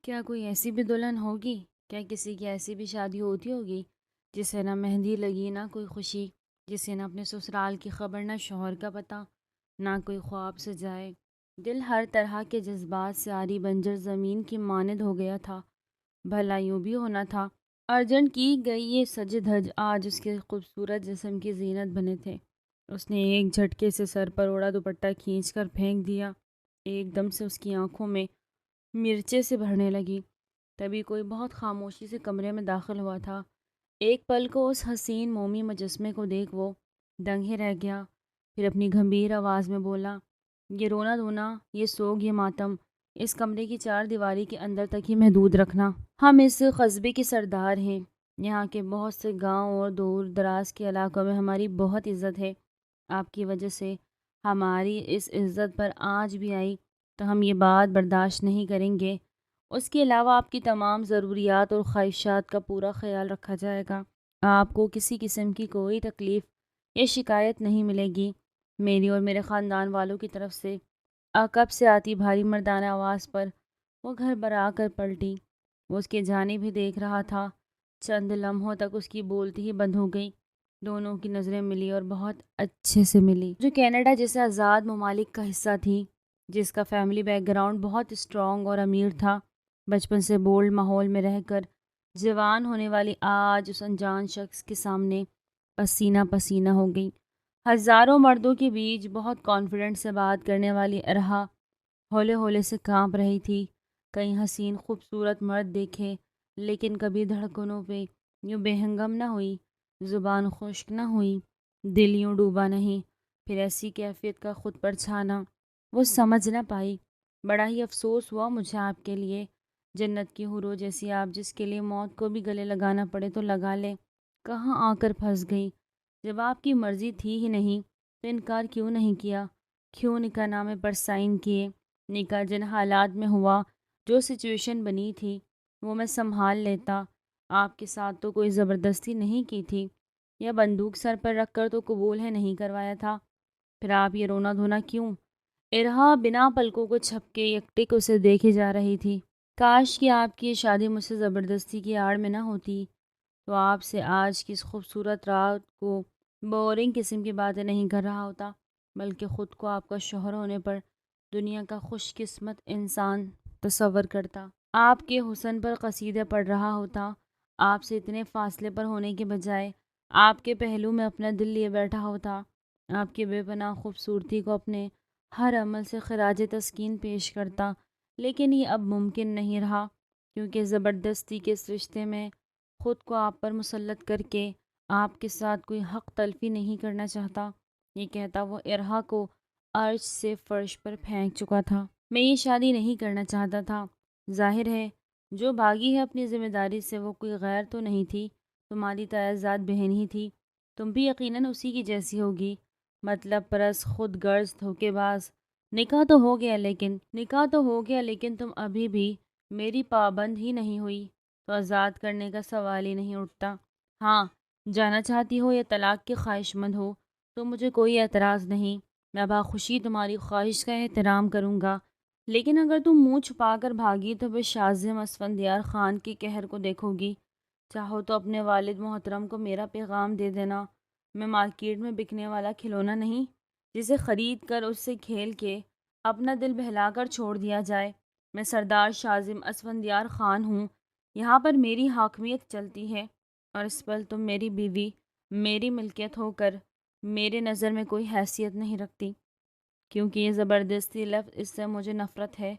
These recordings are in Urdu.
کیا کوئی ایسی بھی دلہن ہوگی؟ کیا کسی کی ایسی بھی شادی ہوتی ہوگی جسے نہ مہندی لگی نہ کوئی خوشی، جسے نہ اپنے سسرال کی خبر نہ شوہر کا پتہ، نہ کوئی خواب سجائے؟ دل ہر طرح کے جذبات سے آری بنجر زمین کی مانند ہو گیا تھا۔ بھلا یوں بھی ہونا تھا؟ ارجنٹ کی گئی یہ سج دھج آج اس کے خوبصورت جسم کی زینت بنے تھے۔ اس نے ایک جھٹکے سے سر پر اوڑا دوپٹہ کھینچ کر پھینک دیا۔ ایک دم سے اس کی آنکھوں میں مرچے سے بھرنے لگی۔ تبھی کوئی بہت خاموشی سے کمرے میں داخل ہوا تھا۔ ایک پل کو اس حسین مومی مجسمے کو دیکھ وہ دنگ ہی رہ گیا، پھر اپنی گھمبیر آواز میں بولا، یہ رونا دھونا، یہ سوگ، یہ ماتم اس کمرے کی چار دیواری کے اندر تک ہی محدود رکھنا۔ ہم اس قصبے کے سردار ہیں، یہاں کے بہت سے گاؤں اور دور دراز کے علاقوں میں ہماری بہت عزت ہے۔ آپ کی وجہ سے ہماری اس عزت پر آنچ بھی آئی تو ہم یہ بات برداشت نہیں کریں گے۔ اس کے علاوہ آپ کی تمام ضروریات اور خواہشات کا پورا خیال رکھا جائے گا۔ آپ کو کسی قسم کی کوئی تکلیف یا شکایت نہیں ملے گی۔ میری اور میرے خاندان والوں کی طرف سے۔ عقب سے آتی بھاری مردانہ آواز پر وہ گھر برا کر پلٹی۔ وہ اس کے جانب ہی دیکھ رہا تھا۔ چند لمحوں تک اس کی بولتی ہی بند ہو گئی۔ دونوں کی نظریں ملی اور بہت اچھے سے ملی۔ جو کینیڈا جیسے آزاد ممالک کا حصہ تھی، جس کا فیملی بیک گراؤنڈ بہت اسٹرانگ اور امیر تھا، بچپن سے بولڈ ماحول میں رہ کر جوان ہونے والی آج اس انجان شخص کے سامنے پسینہ پسینہ ہو گئی۔ ہزاروں مردوں کے بیچ بہت کانفیڈنٹ سے بات کرنے والی ارہا ہولے ہولے سے کانپ رہی تھی۔ کئی حسین خوبصورت مرد دیکھے، لیکن کبھی دھڑکنوں پہ یوں بے ہنگم نہ ہوئی، زبان خشک نہ ہوئی، دل یوں ڈوبا نہیں۔ پھر ایسی کیفیت کا خود پر چھانا وہ سمجھ نہ پائی۔ بڑا ہی افسوس ہوا مجھے آپ کے لیے، جنت کی حوروں جیسی آپ، جس کے لیے موت کو بھی گلے لگانا پڑے تو لگا لے۔ کہاں آ کر پھنس گئی؟ جب آپ کی مرضی تھی ہی نہیں تو انکار کیوں نہیں کیا؟ کیوں نکاح نامے پر سائن کیے؟ نکاح جن حالات میں ہوا، جو سچویشن بنی تھی وہ میں سنبھال لیتا۔ آپ کے ساتھ تو کوئی زبردستی نہیں کی تھی، یا بندوق سر پر رکھ کر تو قبول ہے نہیں کروایا تھا۔ پھر آپ یہ رونا دھونا کیوں؟ ارہا بنا پلکوں کو چھپکے یکٹک اسے دیکھے جا رہی تھی۔ کاش کہ آپ کی یہ شادی مجھ سے زبردستی کی آڑ میں نہ ہوتی، تو آپ سے آج کی اس خوبصورت رات کو بورنگ قسم کی باتیں نہیں کر رہا ہوتا، بلکہ خود کو آپ کا شوہر ہونے پر دنیا کا خوش قسمت انسان تصور کرتا۔ آپ کے حسن پر قصیدے پڑھ رہا ہوتا، آپ سے اتنے فاصلے پر ہونے کے بجائے آپ کے پہلو میں اپنا دل لیے بیٹھا ہوتا، آپ کی بے پناہ خوبصورتی کو اپنے ہر عمل سے خراج تسکین پیش کرتا۔ لیکن یہ اب ممکن نہیں رہا، کیونکہ زبردستی کے اس رشتے میں خود کو آپ پر مسلط کر کے آپ کے ساتھ کوئی حق تلفی نہیں کرنا چاہتا۔ یہ کہتا وہ ارہا کو عرش سے فرش پر پھینک چکا تھا۔ میں یہ شادی نہیں کرنا چاہتا تھا۔ ظاہر ہے جو بھاگی ہے اپنی ذمہ داری سے وہ کوئی غیر تو نہیں تھی، تمہاری تعزیزات بہن ہی تھی۔ تم بھی یقیناً اسی کی جیسی ہوگی، مطلب پرست، خود غرض، دھوکے باز۔ نکاح تو ہو گیا لیکن تم ابھی بھی میری پابند ہی نہیں ہوئی، تو آزاد کرنے کا سوال ہی نہیں اٹھتا۔ ہاں، جانا چاہتی ہو یا طلاق کی خواہش مند ہو تو مجھے کوئی اعتراض نہیں، میں باخوشی تمہاری خواہش کا احترام کروں گا۔ لیکن اگر تم منہ چھپا کر بھاگی تو پھر شازم اسفندیار خان کے قہر کو دیکھو گی۔ چاہو تو اپنے والد محترم کو میرا پیغام دے دینا، میں مارکیٹ میں بکنے والا کھلونا نہیں جسے خرید کر اس سے کھیل کے اپنا دل بہلا کر چھوڑ دیا جائے۔ میں سردار شازم اسفندیار خان ہوں، یہاں پر میری حاکمیت چلتی ہے، اور اس پر تم میری بیوی، میری ملکیت ہو کر میرے نظر میں کوئی حیثیت نہیں رکھتی۔ کیونکہ یہ زبردستی لفظ، اس سے مجھے نفرت ہے۔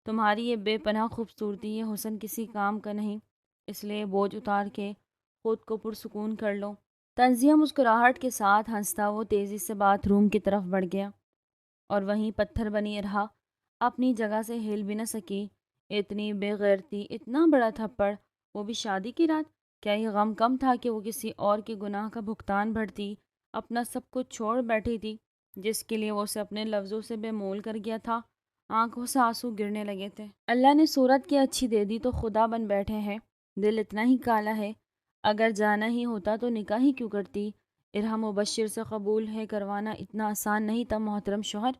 تمہاری یہ بے پناہ خوبصورتی، یہ حسن کسی کام کا نہیں، اس لیے بوجھ اتار کے خود کو پرسکون کر لو۔ تنزیہ مسکراہٹ کے ساتھ ہنستا وہ تیزی سے باتھ روم کی طرف بڑھ گیا، اور وہیں پتھر بنی ارہا اپنی جگہ سے ہل بھی نہ سکی۔ اتنی بے غیرتی، اتنا بڑا تھپڑ، وہ بھی شادی کی رات! کیا یہ غم کم تھا کہ وہ کسی اور کے گناہ کا بھگتان بھرتی اپنا سب کچھ چھوڑ بیٹھی تھی، جس کے لیے وہ اسے اپنے لفظوں سے بے مول کر گیا تھا؟ آنکھوں سے آنسو گرنے لگے تھے۔ اللہ نے صورت کی اچھی دے دی تو خدا بن بیٹھے ہیں، دل اتنا ہی کالا ہے۔ اگر جانا ہی ہوتا تو نکاح ہی کیوں کرتی؟ ارہا مبشر سے قبول ہے کروانا اتنا آسان نہیں تھا محترم شوہر۔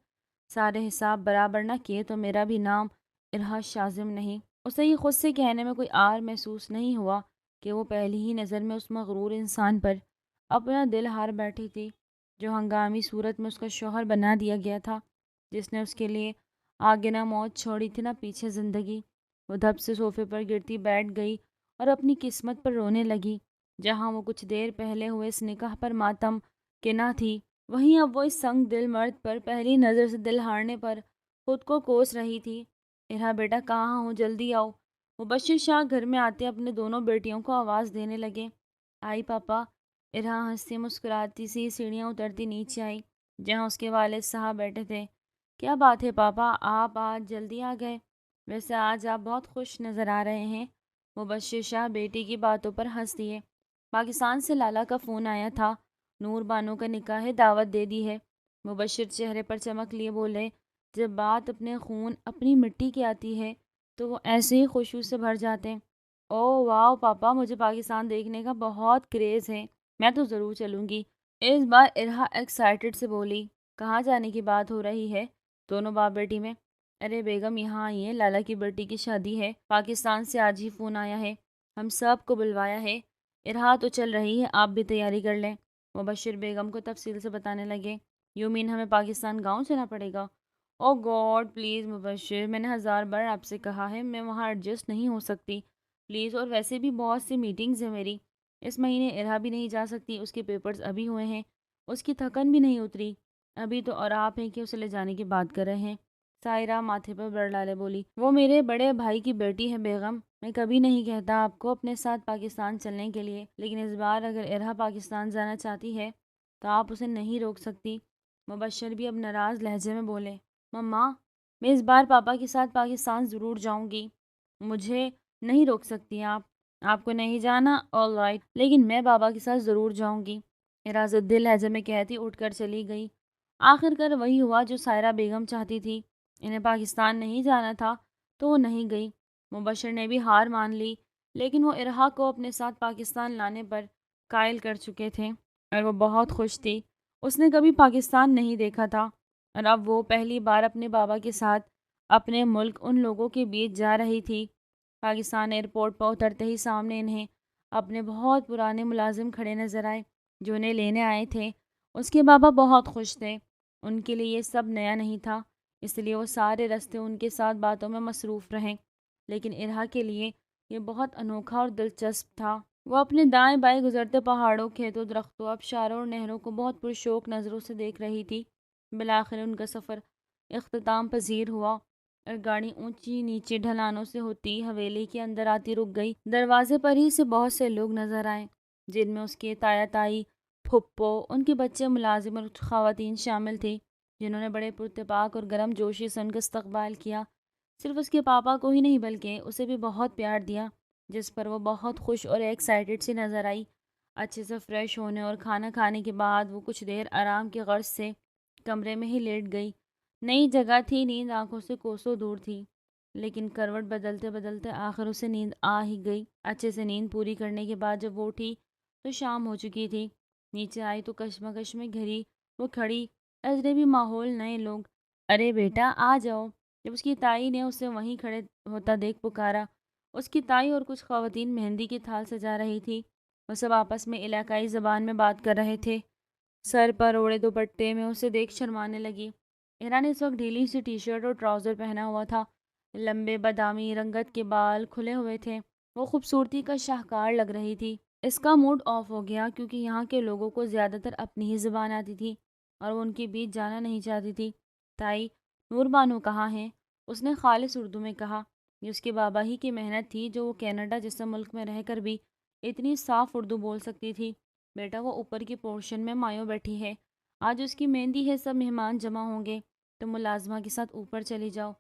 سارے حساب برابر نہ کیے تو میرا بھی نام ارہا شازم نہیں، اسے یہ خود سے کہنے میں کوئی آر محسوس نہیں ہوا کہ وہ پہلی ہی نظر میں اس مغرور انسان پر اپنا دل ہار بیٹھی تھی، جو ہنگامی صورت میں اس کا شوہر بنا دیا گیا تھا، جس نے اس کے لیے آگے نہ موت چھوڑی تھی نہ پیچھے زندگی۔ وہ دھب سے صوفے پر گرتی بیٹھ گئی اور اپنی قسمت پر رونے لگی۔ جہاں وہ کچھ دیر پہلے ہوئے اس نکاح پر ماتم کہ نہ تھی، وہیں اب وہ اس سنگ دل مرد پر پہلی نظر سے دل ہارنے پر خود کو کوس رہی تھی۔ ارہا بیٹا کہاں ہو، جلدی آؤ۔ مبشر شاہ گھر میں آتے اپنے دونوں بیٹیوں کو آواز دینے لگے۔ آئی پاپا۔ ارہا ہنستی مسکراتی سی سیڑھیاں اترتی نیچے آئی، جہاں اس کے والد صاحب بیٹھے تھے۔ کیا بات ہے پاپا، آپ آج جلدی آ گئے؟ ویسے آج آپ بہت خوش نظر آ رہے ہیں۔ مبشر شاہ بیٹی کی باتوں پر ہنس دیے۔ پاکستان سے لالا کا فون آیا تھا، نور بانو کا نکاح ہے، دعوت دے دی ہے۔ مبشر چہرے پر چمک لیے بولے، جب بات اپنے خون اپنی مٹی کی آتی ہے تو وہ ایسے ہی خوشی سے بھر جاتے ہیں۔ او واو پاپا، مجھے پاکستان دیکھنے کا بہت کریز ہے، میں تو ضرور چلوں گی۔ اس بار ارہا ایکسائٹڈ سے بولی۔ کہاں جانے کی بات ہو رہی ہے دونوں باپ بیٹی میں؟ ارے بیگم یہاں آئی ہیں، لالا کی بیٹی کی شادی ہے، پاکستان سے آج ہی فون آیا ہے، ہم سب کو بلوایا ہے۔ ارہا تو چل رہی ہے، آپ بھی تیاری کر لیں۔ مبشر بیگم کو تفصیل سے بتانے لگے۔ یو مین ہمیں پاکستان گاؤں جانا پڑے گا؟ او گاڈ پلیز مبشر، میں نے 1000 بار آپ سے کہا ہے میں وہاں ایڈجسٹ نہیں ہو سکتی پلیز، اور ویسے بھی بہت سی میٹنگز ہیں میری، اس مہینے ارہا بھی نہیں جا سکتی، اس کے پیپرز ابھی ہوئے ہیں، اس کی تھکن بھی نہیں اتری ابھی تو، اور آپ ہیں کہ اسے لے جانے کی بات کر رہے ہیں۔ سائرہ ماتھے پر بر ڈالے بولی، وہ میرے بڑے بھائی کی بیٹی ہے بیگم، میں کبھی نہیں کہتا آپ کو اپنے ساتھ پاکستان چلنے کے لیے، لیکن اس بار اگر ارہا پاکستان جانا چاہتی ہے تو آپ اسے نہیں روک سکتی۔ مبشر بھی اب ناراض لہجے میں بولے، مما میں اس بار پاپا کے ساتھ پاکستان ضرور جاؤں گی، مجھے نہیں روک سکتی آپ کو نہیں جانا آل رائٹ، لیکن میں بابا کے ساتھ ضرور جاؤں گی، ارازت دل لہجے میں کہتی اٹھ کر چلی گئی۔ آخر کر وہی ہوا جو سائرہ بیگم چاہتی تھی، انہیں پاکستان نہیں جانا تھا تو وہ نہیں گئی۔ مبشر نے بھی ہار مان لی، لیکن وہ ارہا کو اپنے ساتھ پاکستان لانے پر قائل کر چکے تھے اور وہ بہت خوش تھی۔ اس نے کبھی پاکستان نہیں دیکھا تھا اور اب وہ پہلی بار اپنے بابا کے ساتھ اپنے ملک ان لوگوں کے بیچ جا رہی تھی۔ پاکستان ایئرپورٹ پر اترتے ہی سامنے انہیں اپنے بہت پرانے ملازم کھڑے نظر آئے جو انہیں لینے آئے تھے۔ اس کے بابا بہت خوش تھے، ان کے لیے یہ سب نیا نہیں تھا، اس لیے وہ سارے راستے ان کے ساتھ باتوں میں مصروف رہیں، لیکن ارہا کے لیے یہ بہت انوکھا اور دلچسپ تھا۔ وہ اپنے دائیں بائیں گزرتے پہاڑوں، کھیتوں، درختوں، آبشاروں اور نہروں کو بہت پرشوق نظروں سے دیکھ رہی تھی۔ بالآخر ان کا سفر اختتام پذیر ہوا اور گاڑی اونچی نیچے ڈھلانوں سے ہوتی حویلی کے اندر آتی رک گئی۔ دروازے پر ہی سے بہت سے لوگ نظر آئے، جن میں اس کے تایا تائی، پھپھو، ان کے بچے، ملازم اور خواتین شامل تھی، جنہوں نے بڑے پرتپاک اور گرم جوشی سے ان کا استقبال کیا۔ صرف اس کے پاپا کو ہی نہیں بلکہ اسے بھی بہت پیار دیا، جس پر وہ بہت خوش اور ایکسائٹڈ سی نظر آئی۔ اچھے سے فریش ہونے اور کھانا کھانے کے بعد وہ کچھ دیر آرام کی غرض سے کمرے میں ہی لیٹ گئی۔ نئی جگہ تھی، نیند آنکھوں سے کوسوں دور تھی، لیکن کروٹ بدلتے بدلتے آخر اسے نیند آ ہی گئی۔ اچھے سے نیند پوری کرنے کے بعد جب وہ اٹھی تو شام ہو چکی تھی۔ نیچے آئی تو کشمکش میں گھری وہ کھڑی، اجنبی ماحول، نئے لوگ۔ ارے بیٹا آ جاؤ، جب اس کی تائی نے اسے وہیں کھڑے ہوتا دیکھ پکارا۔ اس کی تائی اور کچھ خواتین مہندی کی تھال سجا رہی تھی، وہ سب آپس میں علاقائی زبان میں بات کر رہے تھے۔ سر پر اوڑے دوپٹے میں اسے دیکھ شرمانے لگی۔ ارہا نے اس وقت ڈھیلی سی ٹی شرٹ اور ٹراؤزر پہنا ہوا تھا، لمبے بادامی رنگت کے بال کھلے ہوئے تھے، وہ خوبصورتی کا شاہکار لگ رہی تھی۔ اس کا موڈ آف ہو گیا کیونکہ یہاں کے لوگوں کو زیادہ تر اپنی ہی زبان آتی تھی اور وہ ان کے بیچ جانا نہیں چاہتی تھی۔ تائی نور بانو کہاں ہیں؟ اس نے خالص اردو میں کہا۔ یہ اس کے بابا ہی کی محنت تھی جو وہ کینیڈا جیسے ملک میں رہ کر بھی اتنی صاف اردو بول سکتی تھی۔ بیٹا وہ اوپر کی پورشن میں مایوں بیٹھی ہے، آج اس کی مہندی ہے، سب مہمان جمع ہوں گے، تم ملازمہ کے ساتھ اوپر چلی جاؤ۔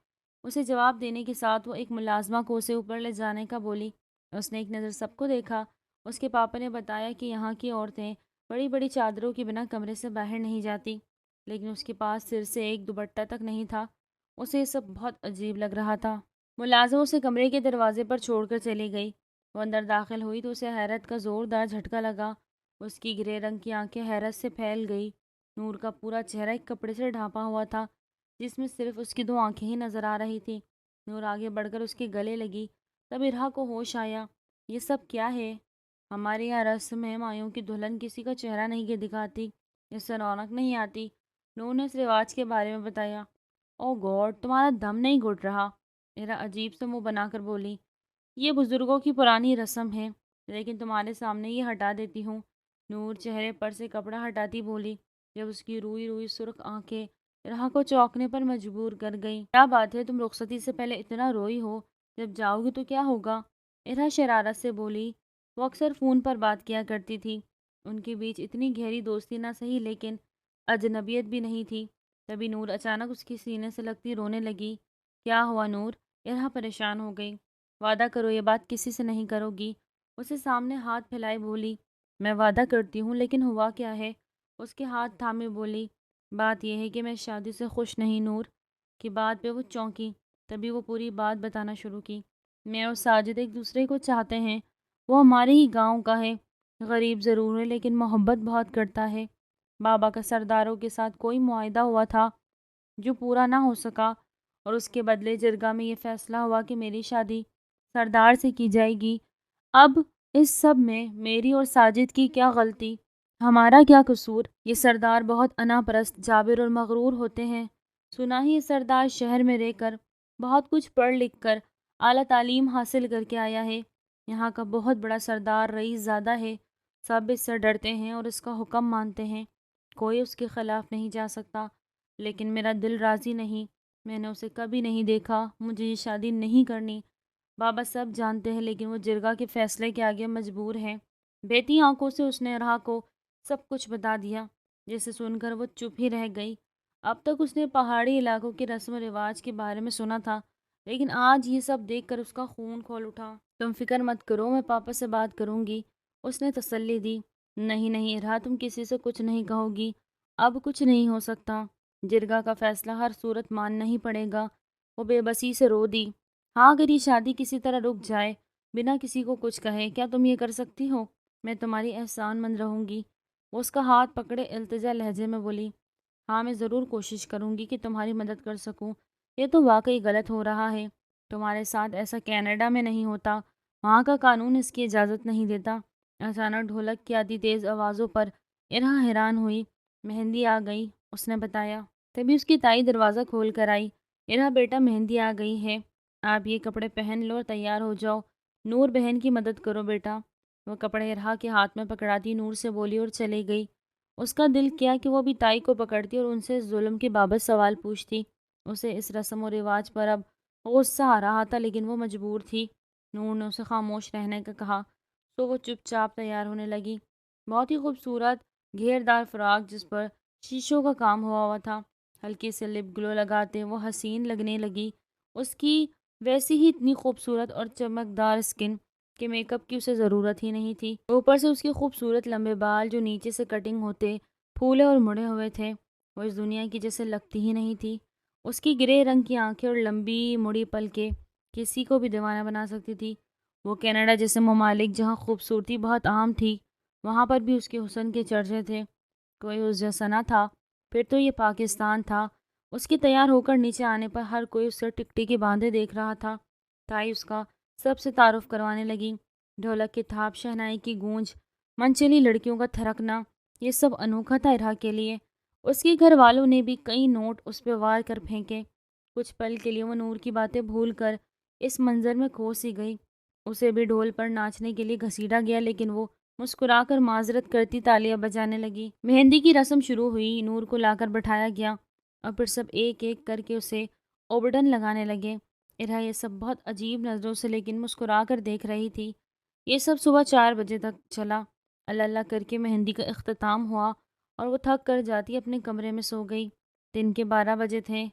اسے جواب دینے کے ساتھ وہ ایک ملازمہ کو اسے اوپر لے جانے کا بولی۔ اس نے ایک نظر سب کو دیکھا۔ اس کے پاپا نے بتایا کہ یہاں کی عورتیں بڑی بڑی چادروں کے بنا کمرے سے باہر نہیں جاتی، لیکن اس کے پاس سر سے ایک دوپٹہ تک نہیں تھا۔ اسے یہ سب بہت عجیب لگ رہا تھا۔ ملازم اسے کمرے کے دروازے پر چھوڑ کر چلی گئی۔ وہ اندر داخل ہوئی تو اسے حیرت کا زوردار جھٹکا لگا۔ اس کی گرے رنگ کی آنکھیں حیرت سے پھیل گئی۔ نور کا پورا چہرہ ایک کپڑے سے ڈھانپا ہوا تھا، جس میں صرف اس کی 2 آنکھیں ہی نظر آ رہی تھی۔ نور آگے بڑھ کر اس کے گلے لگی۔ تب ارہا کو ہوش آیا، یہ سب کیا ہے؟ ہمارے یہاں رسم ہے، مایوں کی دلہن کسی کا چہرہ نہیں دکھاتی، اس سے رونق نہیں آتی۔ نور نے اس رواج کے بارے میں بتایا۔ او گاڈ، تمہارا دم نہیں گھٹ رہا؟ ارا عجیب سے منہ بنا کر بولی۔ یہ بزرگوں کی پرانی رسم ہے، لیکن تمہارے سامنے یہ ہٹا دیتی ہوں۔ نور چہرے پر سے کپڑا ہٹاتی بولی، جب اس کی روئی روئی سرخ آنکھیں ارہا کو چونکنے پر مجبور کر گئی۔ کیا بات ہے، تم رخصتی سے پہلے اتنا روئی ہو، جب جاؤ گی تو کیا ہوگا؟ ارہا شرارت سے بولی۔ وہ اکثر فون پر بات کیا کرتی تھی، ان کے بیچ اتنی گہری دوستی نہ سہی لیکن اجنبیت بھی نہیں تھی۔ تبھی نور اچانک اس کے سینے سے لگتی رونے لگی۔ کیا ہوا نور؟ ارہا پریشان ہو گئی۔ وعدہ کرو یہ بات کسی سے نہیں کرو گی، اسے سامنے ہاتھ پھیلائے بولی۔ میں وعدہ کرتی ہوں، لیکن ہوا کیا ہے؟ اس کے ہاتھ تھامے بولی۔ بات یہ ہے کہ میں شادی سے خوش نہیں۔ نور کی بات پہ وہ چونکی، تبھی وہ پوری بات بتانا شروع کی۔ میں اور ساجد ایک دوسرے کو چاہتے ہیں، وہ ہمارے ہی گاؤں کا ہے، غریب ضرور ہے لیکن محبت بہت کرتا ہے۔ بابا کا سرداروں کے ساتھ کوئی معاہدہ ہوا تھا جو پورا نہ ہو سکا، اور اس کے بدلے جرگہ میں یہ فیصلہ ہوا کہ میری شادی سردار سے کی جائے گی۔ اب اس سب میں میری اور ساجد کی کیا غلطی؟ ہمارا کیا قصور؟ یہ سردار بہت انا پرست، جابر اور مغرور ہوتے ہیں۔ سنا ہی یہ سردار شہر میں رہ کر بہت کچھ پڑھ لکھ کر اعلیٰ تعلیم حاصل کر کے آیا ہے۔ یہاں کا بہت بڑا سردار رئیس زادہ ہے، سب اس سے ڈرتے ہیں اور اس کا حکم مانتے ہیں، کوئی اس کے خلاف نہیں جا سکتا۔ لیکن میرا دل راضی نہیں، میں نے اسے کبھی نہیں دیکھا، مجھے یہ شادی نہیں کرنی۔ بابا سب جانتے ہیں لیکن وہ جرگہ کے فیصلے کے آگے مجبور ہیں۔ بیتی آنکھوں سے اس نے ارہا کو سب کچھ بتا دیا، جسے سن کر وہ چپ ہی رہ گئی۔ اب تک اس نے پہاڑی علاقوں کے رسم و رواج کے بارے میں سنا تھا، لیکن آج یہ سب دیکھ کر اس کا خون کھول اٹھا۔ تم فکر مت کرو، میں پاپا سے بات کروں گی، اس نے تسلی دی۔ نہیں نہیں ارہا، تم کسی سے کچھ نہیں کہو گی، اب کچھ نہیں ہو سکتا، جرگہ کا فیصلہ ہر صورت ماننا ہی پڑے گا۔ وہ بے بسی سے رو دی۔ ہاں، اگر یہ شادی کسی طرح رک جائے بنا کسی کو کچھ کہے، کیا تم یہ کر سکتی ہو؟ میں تمہاری احسان مند رہوں گی۔ وہ اس کا ہاتھ پکڑے التجا لہجے میں بولی۔ ہاں، میں ضرور کوشش کروں گی کہ تمہاری مدد کر سکوں۔ یہ تو واقعی غلط ہو رہا ہے، تمہارے ساتھ ایسا کینیڈا میں نہیں ہوتا، وہاں کا قانون اس کی اجازت نہیں دیتا۔ اچانک ڈھولک کی آتی تیز آوازوں پر ارہا حیران ہوئی۔ مہندی آ گئی، اس نے بتایا۔ تبھی اس کی تائی دروازہ کھول کر آئی۔ ارہا بیٹا، مہندی آ گئی ہے، آپ یہ کپڑے پہن لو اور تیار ہو جاؤ۔ نور بہن کی مدد کرو بیٹا۔ وہ کپڑے ارہا کے ہاتھ میں پکڑاتی نور سے بولی اور چلی گئی۔ اس کا دل کیا کہ وہ بھی تائی کو پکڑتی اور ان سے ظلم کی بابت سوال پوچھتی۔ اسے اس رسم و رواج پر اب غصہ آ رہا تھا، لیکن وہ مجبور تھی۔ نور نے اسے خاموش رہنے کا کہا، تو وہ چپ چاپ تیار ہونے لگی۔ بہت ہی خوبصورت گھیردار فراق جس پر شیشوں کا کام ہوا تھا، ہلکی سے لپ گلو لگاتے وہ حسین لگنے لگی۔ اس کی ویسی ہی اتنی خوبصورت اور چمکدار اسکن کہ میک اپ کی اسے ضرورت ہی نہیں تھی۔ اوپر سے اس کے خوبصورت لمبے بال جو نیچے سے کٹنگ ہوتے پھولے اور مڑے ہوئے تھے، وہ اس دنیا کی جیسے لگتی ہی نہیں تھی۔ اس کی گرے رنگ کی آنکھیں اور لمبی مڑی پلکیں کسی کو بھی دیوانہ بنا سکتی تھی۔ وہ کینیڈا جیسے ممالک جہاں خوبصورتی بہت عام تھی، وہاں پر بھی اس کے حسن کے چرچے تھے، کوئی اس جیسا نہ تھا۔ پھر تو یہ پاکستان تھا۔ اس کے تیار ہو کر نیچے آنے پر ہر کوئی اسے ٹکٹکی باندھے دیکھ رہا تھا۔ تائی اس کا سب سے تعارف کروانے لگی۔ ڈھولک کی تھاپ، شہنائی کی گونج، منچلی لڑکیوں کا تھرکنا، یہ سب انوکھا تھا ارہا کے لیے۔ اس کے گھر والوں نے بھی کئی نوٹ اس پہ وار کر پھینکے۔ کچھ پل کے لیے وہ نور کی باتیں بھول کر اس منظر میں کھو سی گئی۔ اسے بھی ڈھول پر ناچنے کے لیے گھسیٹا گیا، لیکن وہ مسکرا کر معذرت کرتی تالیاں بجانے لگی۔ مہندی کی رسم شروع ہوئی، نور کو لا کر بٹھایا گیا اور پھر سب ایک ایک کر کے اسے اوبڈن لگانے لگے۔ ارہا یہ سب بہت عجیب نظروں سے لیکن مسکرا کر دیکھ رہی تھی۔ یہ سب صبح 4 بجے تک چلا۔ اللہ اللہ کر کے مہندی کا اختتام ہوا اور وہ تھک کر جاتی اپنے کمرے میں سو گئی۔ دن کے 12 بجے تھے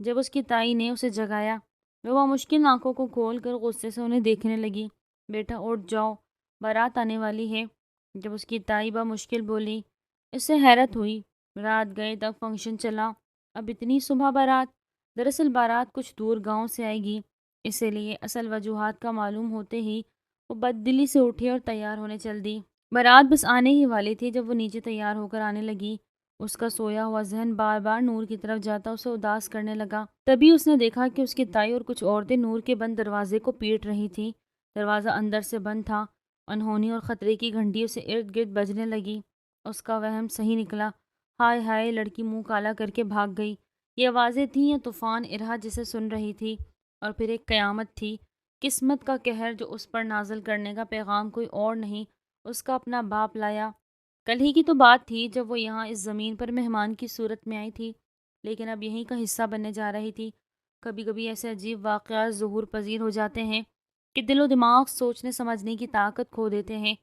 جب اس کی تائی نے اسے جگایا۔ وہ مشکل آنکھوں کو کھول کر غصے سے انہیں دیکھنے لگی۔ بیٹا اٹھ جاؤ، بارات آنے والی ہے۔ جب اس کی تائی مشکل بولی، اس سے حیرت ہوئی۔ رات گئے تک فنکشن چلا، اب اتنی صبح بارات؟ دراصل بارات کچھ دور گاؤں سے آئے گی، اسی لیے اصل وجوہات کا معلوم ہوتے ہی وہ بد دلی سے اٹھی اور تیار ہونے چل دی۔ بارات بس آنے ہی والی تھی جب وہ نیچے تیار ہو کر آنے لگی۔ اس کا سویا ہوا ذہن بار بار نور کی طرف جاتا اسے اداس کرنے لگا۔ تبھی اس نے دیکھا کہ اس کی تائی اور کچھ عورتیں نور کے بند دروازے کو پیٹ رہی تھیں۔ دروازہ اندر سے بند تھا۔ انہونی اور خطرے کی گھنٹی اسے ارد گرد بجنے لگی۔ اس کا وہم صحیح نکلا۔ ہائے ہائے! لڑکی منہ کالا کر کے بھاگ گئی۔ یہ آوازیں تھیں یا طوفان ارہا جسے سن رہی تھی، اور پھر ایک قیامت تھی، قسمت کا قہر جو اس پر نازل کرنے کا پیغام کوئی اور نہیں، اس کا اپنا باپ لایا۔ کل ہی کی تو بات تھی جب وہ یہاں اس زمین پر مہمان کی صورت میں آئی تھی، لیکن اب یہیں کا حصہ بننے جا رہی تھی۔ کبھی کبھی ایسے عجیب واقعات ظہور پذیر ہو جاتے ہیں کہ دل و دماغ سوچنے سمجھنے کی طاقت کھو دیتے ہیں۔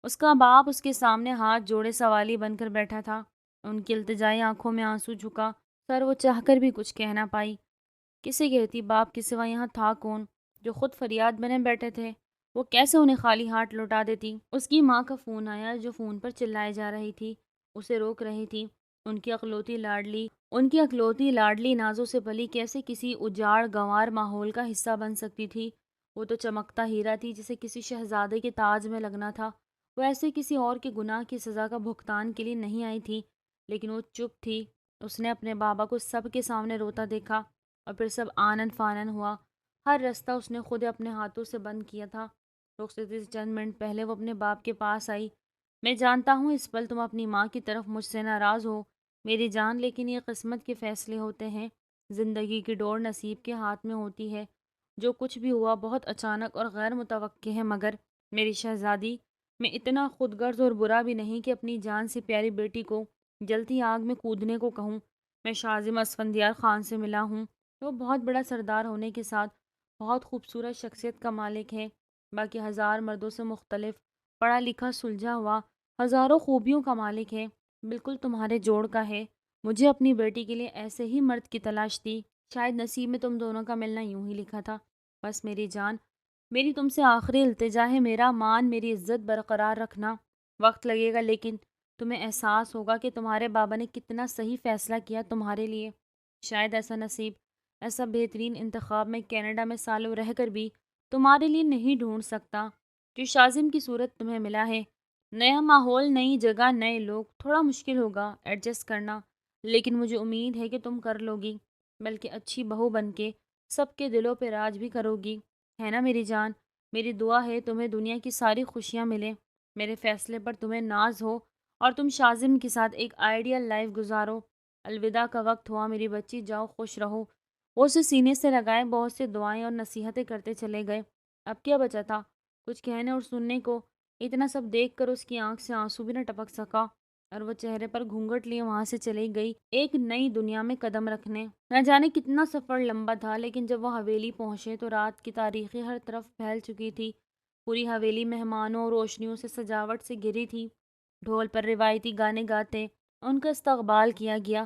اس کا باپ اس کے سامنے ہاتھ جوڑے سوالی بن کر بیٹھا تھا۔ ان کی التجائی آنکھوں میں آنسو جھکا، سر وہ چاہ کر بھی کچھ کہہ نہ پائی۔ کسے کہتی؟ باپ کے سوا یہاں تھا کون جو خود فریاد بنے بیٹھے تھے؟ وہ کیسے انہیں خالی ہاتھ لوٹا دیتی؟ اس کی ماں کا فون آیا جو فون پر چلائے جا رہی تھی، اسے روک رہی تھی۔ ان کی اکلوتی لاڈلی نازوں سے پلی کیسے کسی اجاڑ گنوار ماحول کا حصہ بن سکتی تھی؟ وہ تو چمکتا ہیرا تھی جسے کسی شہزادے کے تاج میں لگنا تھا۔ وہ ایسے کسی اور کے گناہ کی سزا کا بھگتان کے لیے نہیں آئی تھی، لیکن وہ چپ تھی۔ اس نے اپنے بابا کو سب کے سامنے روتا دیکھا، اور پھر سب آنن فانن ہوا۔ ہر رستہ اس نے خود اپنے ہاتھوں سے بند کیا تھا۔ رخصتی سے چند منٹ پہلے وہ اپنے باپ کے پاس آئی۔ میں جانتا ہوں اس پل تم اپنی ماں کی طرف مجھ سے ناراض ہو میری جان، لیکن یہ قسمت کے فیصلے ہوتے ہیں۔ زندگی کی ڈور نصیب کے ہاتھ میں ہوتی ہے۔ جو کچھ بھی ہوا بہت اچانک اور غیر متوقع ہے، مگر میری شہزادی، میں اتنا خود غرض اور برا بھی نہیں کہ اپنی جان سے پیاری بیٹی کو جلتی آگ میں کودنے کو کہوں۔ میں شازم اسفندیار خان سے ملا ہوں۔ وہ بہت بڑا سردار ہونے کے ساتھ بہت خوبصورت شخصیت کا مالک ہے، باقی ہزار مردوں سے مختلف، پڑھا لکھا سلجھا ہوا، ہزاروں خوبیوں کا مالک ہے، بالکل تمہارے جوڑ کا ہے۔ مجھے اپنی بیٹی کے لیے ایسے ہی مرد کی تلاش تھی، شاید نصیب میں تم دونوں کا ملنا یوں ہی لکھا تھا۔ بس میری جان، میری تم سے آخری التجا ہے، میرا مان، میری عزت برقرار رکھنا۔ وقت لگے گا، لیکن تمہیں احساس ہوگا کہ تمہارے بابا نے کتنا صحیح فیصلہ کیا تمہارے لیے۔ شاید ایسا نصیب، ایسا بہترین انتخاب میں کینیڈا میں سالوں رہ کر بھی تمہارے لیے نہیں ڈھونڈ سکتا جو شازم کی صورت تمہیں ملا ہے۔ نیا ماحول، نئی جگہ، نئے لوگ، تھوڑا مشکل ہوگا ایڈجسٹ کرنا، لیکن مجھے امید ہے کہ تم کر لو گی، بلکہ اچھی بہو بن کے سب کے دلوں پہ راج بھی کرو گی، ہے نا میری جان؟ میری دعا ہے تمہیں دنیا کی ساری خوشیاں ملیں، میرے فیصلے پر تمہیں ناز ہو، اور تم شازم کے ساتھ ایک آئیڈیل لائف گزارو۔ الوداع کا وقت ہوا میری بچی، جاؤ خوش رہو۔ وہ اسے سینے سے لگائے بہت سے دعائیں اور نصیحتیں کرتے چلے گئے۔ اب کیا بچا تھا کچھ کہنے اور سننے کو؟ اتنا سب دیکھ کر اس کی آنکھ سے آنسو بھی نہ ٹپک سکا، اور وہ چہرے پر گھونگھٹ لیے وہاں سے چلی گئی ایک نئی دنیا میں قدم رکھنے۔ نہ جانے کتنا سفر لمبا تھا، لیکن جب وہ حویلی پہنچے تو رات کی تاریخی ہر طرف پھیل چکی تھی۔ پوری حویلی مہمانوں اور روشنیوں سے سجاوٹ سے گھری تھی۔ ڈھول پر روایتی گانے گاتے ان کا استقبال کیا گیا،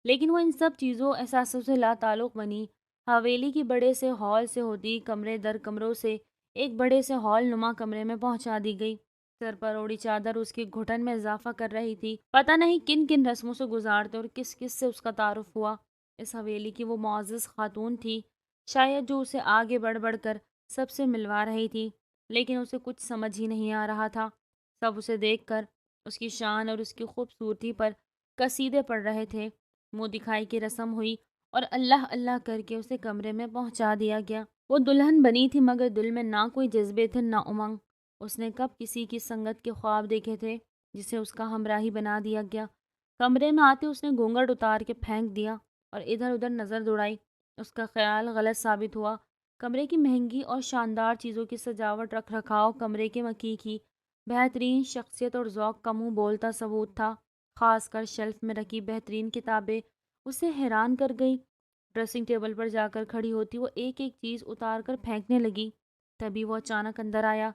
لیکن وہ ان سب چیزوں احساسوں سے لا تعلق بنی۔ حویلی کی بڑے سے ہال سے ہوتی کمرے در کمروں سے ایک بڑے سے ہال نما کمرے میں پہنچا دی گئی۔ سر پر اوڑی چادر اس کی گھٹن میں اضافہ کر رہی تھی۔ پتہ نہیں کن کن رسموں سے گزارتے اور کس کس سے اس کا تعارف ہوا۔ اس حویلی کی وہ معزز خاتون تھی شاید جو اسے آگے بڑھ بڑھ کر سب سے ملوا رہی تھی، لیکن اسے کچھ سمجھ ہی نہیں آ رہا تھا۔ سب اسے دیکھ کر اس کی شان اور اس کی خوبصورتی پر قصیدے پڑھ رہے تھے۔ منہ دکھائی کی رسم ہوئی اور اللہ اللہ کر کے اسے کمرے میں پہنچا دیا گیا۔ وہ دلہن بنی تھی، مگر دل میں نہ کوئی جذبے تھے نہ امنگ۔ اس نے کب کسی کی سنگت کے خواب دیکھے تھے جسے اس کا ہمراہی بنا دیا گیا؟ کمرے میں آتے اس نے گھونگھٹ اتار کے پھینک دیا اور ادھر ادھر نظر دوڑائی۔ اس کا خیال غلط ثابت ہوا۔ کمرے کی مہنگی اور شاندار چیزوں کی سجاوٹ، رکھ رکھاؤ، کمرے کے مکی کی بہترین شخصیت اور ذوق کا منہ بولتا ثبوت تھا۔ خاص کر شیلف میں رکھی بہترین کتابیں اسے حیران کر گئی۔ ڈریسنگ ٹیبل پر جا کر کھڑی ہوتی وہ ایک ایک چیز اتار کر پھینکنے لگی۔ تبھی وہ اچانک اندر آیا۔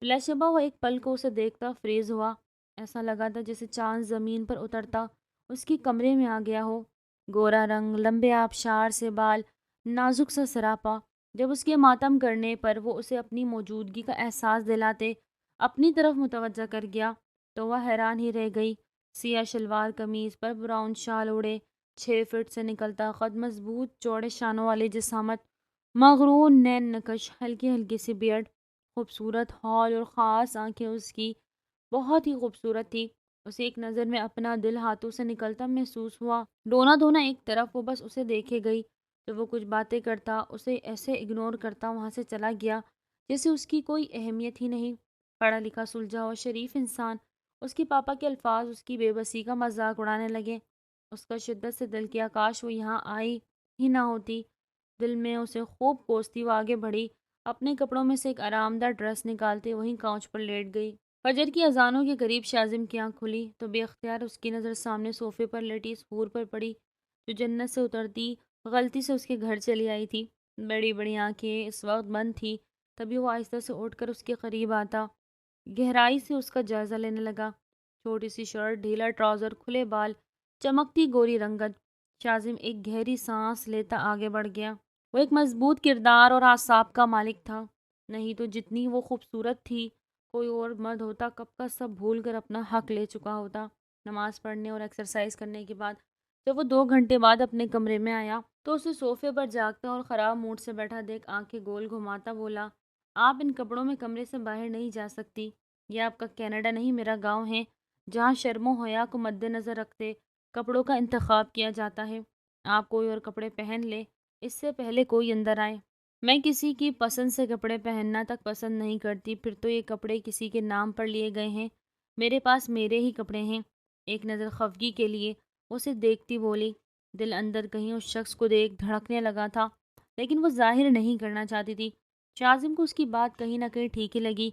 بلا شبہ وہ ایک پل کو اسے دیکھتا فریز ہوا۔ ایسا لگا تھا جیسے چاند زمین پر اترتا اس کے کمرے میں آ گیا ہو۔ گورا رنگ، لمبے آبشار سے بال، نازک سا سراپا۔ جب اس کے ماتم کرنے پر وہ اسے اپنی موجودگی کا احساس دلاتے اپنی طرف متوجہ کر گیا تو وہ حیران ہی رہ گئی۔ سیاہ شلوار قمیض پر براؤن شال اوڑے، 6 فٹ سے نکلتا قد، مضبوط چوڑے شانوں والی جسامت، مغرون نین نکش، ہلکی ہلکی سی بیئرڈ، خوبصورت ہال اور خاص آنکھیں اس کی بہت ہی خوبصورت تھی۔ اسے ایک نظر میں اپنا دل ہاتھوں سے نکلتا محسوس ہوا۔ رونا دھونا ایک طرف، وہ بس اسے دیکھے گئی۔ جب وہ کچھ باتیں کرتا، اسے ایسے اگنور کرتا وہاں سے چلا گیا جیسے اس کی کوئی اہمیت ہی نہیں۔ پڑھا لکھا سلجھا اور شریف انسان، اس کے پاپا کے الفاظ اس کی بے بسی کا مذاق اڑانے لگے۔ اس کا شدت سے دل کیا کاش وہ یہاں آئی ہی نہ ہوتی۔ دل میں اسے خوب کوستی وہ آگے بڑھی، اپنے کپڑوں میں سے ایک آرام دہ ڈریس نکالتے وہیں کاؤچ پر لیٹ گئی۔ فجر کی اذانوں کے قریب شاذم کی آنکھ کھلی تو بے اختیار اس کی نظر سامنے صوفے پر لیٹی اس حور پر پڑی جو جنت سے اترتی غلطی سے اس کے گھر چلی آئی تھی۔ بڑی بڑی آنکھیں اس وقت بند تھی، تبھی وہ آہستہ سے اٹھ کر اس کے قریب آتا، گہرائی سے اس کا جائزہ لینے لگا۔ چھوٹی سی شرٹ، ڈھیلا ٹراؤزر، کھلے بال، چمکتی گوری رنگت۔ شاذم ایک گہری سانس لیتا آگے بڑھ گیا۔ وہ ایک مضبوط کردار اور اعصاب کا مالک تھا، نہیں تو جتنی وہ خوبصورت تھی، کوئی اور مرد ہوتا کب کا سب بھول کر اپنا حق لے چکا ہوتا۔ نماز پڑھنے اور ایکسرسائز کرنے کے بعد جب وہ 2 گھنٹے بعد اپنے کمرے میں آیا تو اسے صوفے پر جاگتا اور خراب موڈ سے بیٹھا دیکھ آنکھیں گول گھماتا بولا، آپ ان کپڑوں میں کمرے سے باہر نہیں جا سکتی۔ یہ آپ کا کینیڈا نہیں، میرا گاؤں ہے، جہاں شرم و حیا کو مد نظر رکھتے کپڑوں کا انتخاب کیا جاتا ہے۔ آپ کوئی اور کپڑے پہن لے اس سے پہلے کوئی اندر آئے۔ میں کسی کی پسند سے کپڑے پہننا تک پسند نہیں کرتی، پھر تو یہ کپڑے کسی کے نام پر لیے گئے ہیں، میرے پاس میرے ہی کپڑے ہیں۔ ایک نظر خفگی کے لیے اسے دیکھتی بولی۔ دل اندر کہیں اس شخص کو دیکھ دھڑکنے لگا تھا، لیکن وہ ظاہر نہیں کرنا چاہتی تھی۔ شاذم کو اس کی بات کہیں نہ کہیں ٹھیک ہی لگی۔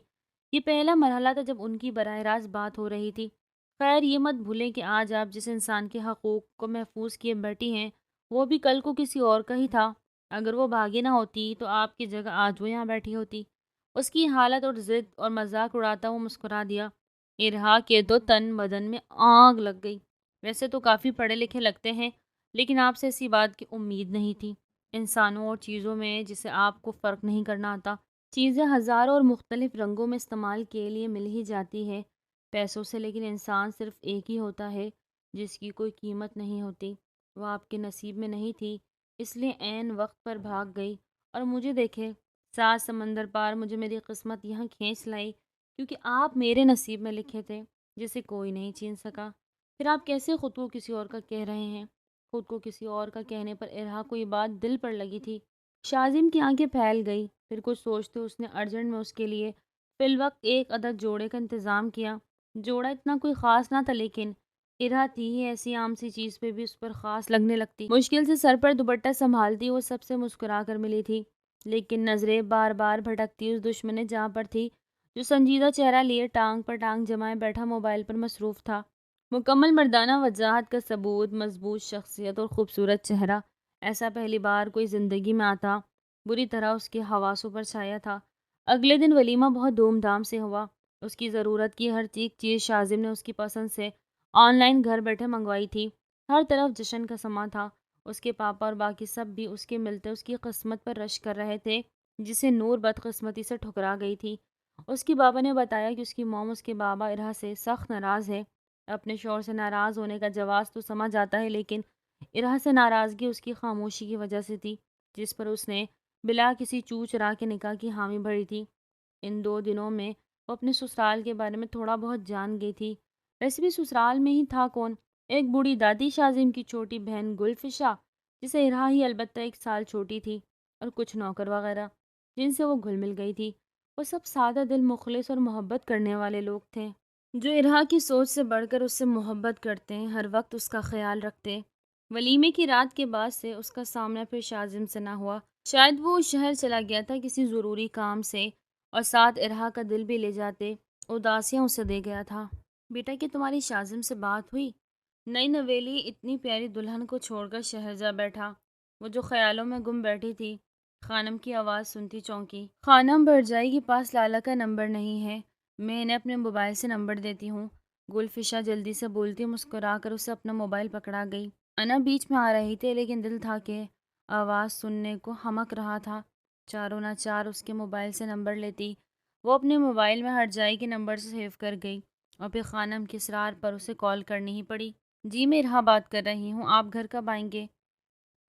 یہ پہلا مرحلہ تھا جب ان کی براہ راست بات ہو رہی تھی۔ خیر یہ مت بھولیں کہ آج آپ جس انسان کے حقوق کو محفوظ کیے بیٹھی ہیں وہ بھی کل کو کسی اور کا ہی تھا۔ اگر وہ بھاگی نہ ہوتی تو آپ کی جگہ آج وہ یہاں بیٹھی ہوتی۔ اس کی حالت اور ضد اور مذاق اڑاتا وہ مسکرا دیا۔ ارہا کے تو تن بدن میں آگ لگ گئی۔ ویسے تو کافی پڑھے لکھے لگتے ہیں، لیکن آپ سے ایسی بات کی امید نہیں تھی۔ انسانوں اور چیزوں میں جسے آپ کو فرق نہیں کرنا آتا، چیزیں ہزاروں اور مختلف رنگوں میں استعمال کے لیے مل ہی جاتی ہے پیسوں سے، لیکن انسان صرف ایک ہی ہوتا ہے جس کی کوئی قیمت نہیں ہوتی۔ وہ آپ کے نصیب میں نہیں تھی، اس لیے عین وقت پر بھاگ گئی اور مجھے دیکھے 7 سمندر پار مجھے میری قسمت یہاں کھینچ لائی، کیونکہ آپ میرے نصیب میں لکھے تھے جسے کوئی نہیں چھین سکا۔ پھر آپ کیسے خود کو کسی اور کا کہہ رہے ہیں؟ خود کو کسی اور کا کہنے پر ارہا کو یہ بات دل پر لگی تھی۔ شاذم کی آنکھیں پھیل گئی، پھر کچھ سوچتے اس نے ارجنٹ میں اس کے لیے فی الوقت ایک عدد جوڑے کا انتظام کیا۔ جوڑا اتنا کوئی خاص نہ تھا، لیکن ارہا تھی ہی ایسی عام سی چیز پہ بھی اس پر خاص لگنے لگتی۔ مشکل سے سر پر دوپٹہ سنبھالتی وہ سب سے مسکرا کر ملی تھی، لیکن نظریں بار بار بھٹکتی اس دشمن جہاں پر تھی جو سنجیدہ چہرہ لیے ٹانگ پر ٹانگ جمائے بیٹھا موبائل پر مصروف تھا۔ مکمل مردانہ وضاحت کا ثبوت، مضبوط شخصیت اور خوبصورت چہرہ، ایسا پہلی بار کوئی زندگی میں آتا بری طرح اس کے حواسوں پر چھایا تھا۔ اگلے دن ولیمہ بہت دھوم دھام سے ہوا۔ اس کی ضرورت کی ہر چیز شاذم نے اس کی پسند سے آن لائن گھر بیٹھے منگوائی تھی۔ ہر طرف جشن کا سما تھا۔ اس کے پاپا اور باقی سب بھی اس کے ملتے اس کی قسمت پر رشک کر رہے تھے جسے نور بدقسمتی سے ٹھکرا گئی تھی۔ اس کی بابا نے بتایا کہ اس کی موم اس کے بابا ارہا سے سخت ناراض ہے۔ اپنے شوہر سے ناراض ہونے کا جواز تو سمجھ آتا ہے، لیکن ارہا سے ناراضگی اس کی خاموشی کی وجہ سے تھی جس پر اس نے بلا کسی چو چرا کے نکاح کی حامی بھری تھی۔ ان 2 دنوں میں وہ اپنے سسرال کے بارے میں تھوڑا بہت جان گئی تھی۔ ویسے بھی سسرال میں ہی تھا کون؟ ایک بوڑھی دادی شاذم کی چھوٹی بہن گلفشا جسے ارہا ہی البتہ 1 سال چھوٹی تھی، اور کچھ نوکر وغیرہ جن سے وہ گھل مل گئی تھی۔ وہ سب سادہ دل، مخلص اور محبت کرنے والے لوگ تھے جو ارہا کی سوچ سے بڑھ کر اس سے محبت کرتے، ہر وقت اس کا خیال رکھتے۔ ولیمے کی رات کے بعد سے اس کا سامنا پھر شاذم سے نہ ہوا۔ شاید وہ شہر چلا گیا تھا کسی ضروری کام سے، اور ساتھ ارہا کا دل بھی لے جاتے اداسیاں اسے دے گیا تھا۔ بیٹا کہ تمہاری شاذم سے بات ہوئی؟ نئی نویلی اتنی پیاری دلہن کو چھوڑ کر شہر جا بیٹھا۔ وہ جو خیالوں میں گم بیٹھی تھی، خانم کی آواز سنتی چونکی۔ خانم بھرجائی کے پاس لالا کا نمبر نہیں ہے، میں انہیں اپنے موبائل سے نمبر دیتی ہوں۔ گلفشا جلدی سے بولتی مسکرا کر اسے اپنا موبائل پکڑا گئی۔ انا بیچ میں آ رہی تھی، لیکن دل تھا کہ آواز سننے کو ہمک رہا تھا۔ چاروں نہ چار اس کے موبائل سے نمبر لیتی۔ وہ اپنے موبائل میں ہرجائی کے نمبر سے سیو کر گئی، اور پھر خانم کے اصرار پر اسے کال کرنی ہی پڑی۔ جی میں ارہا بات کر رہی ہوں، آپ گھر کب آئیں گے؟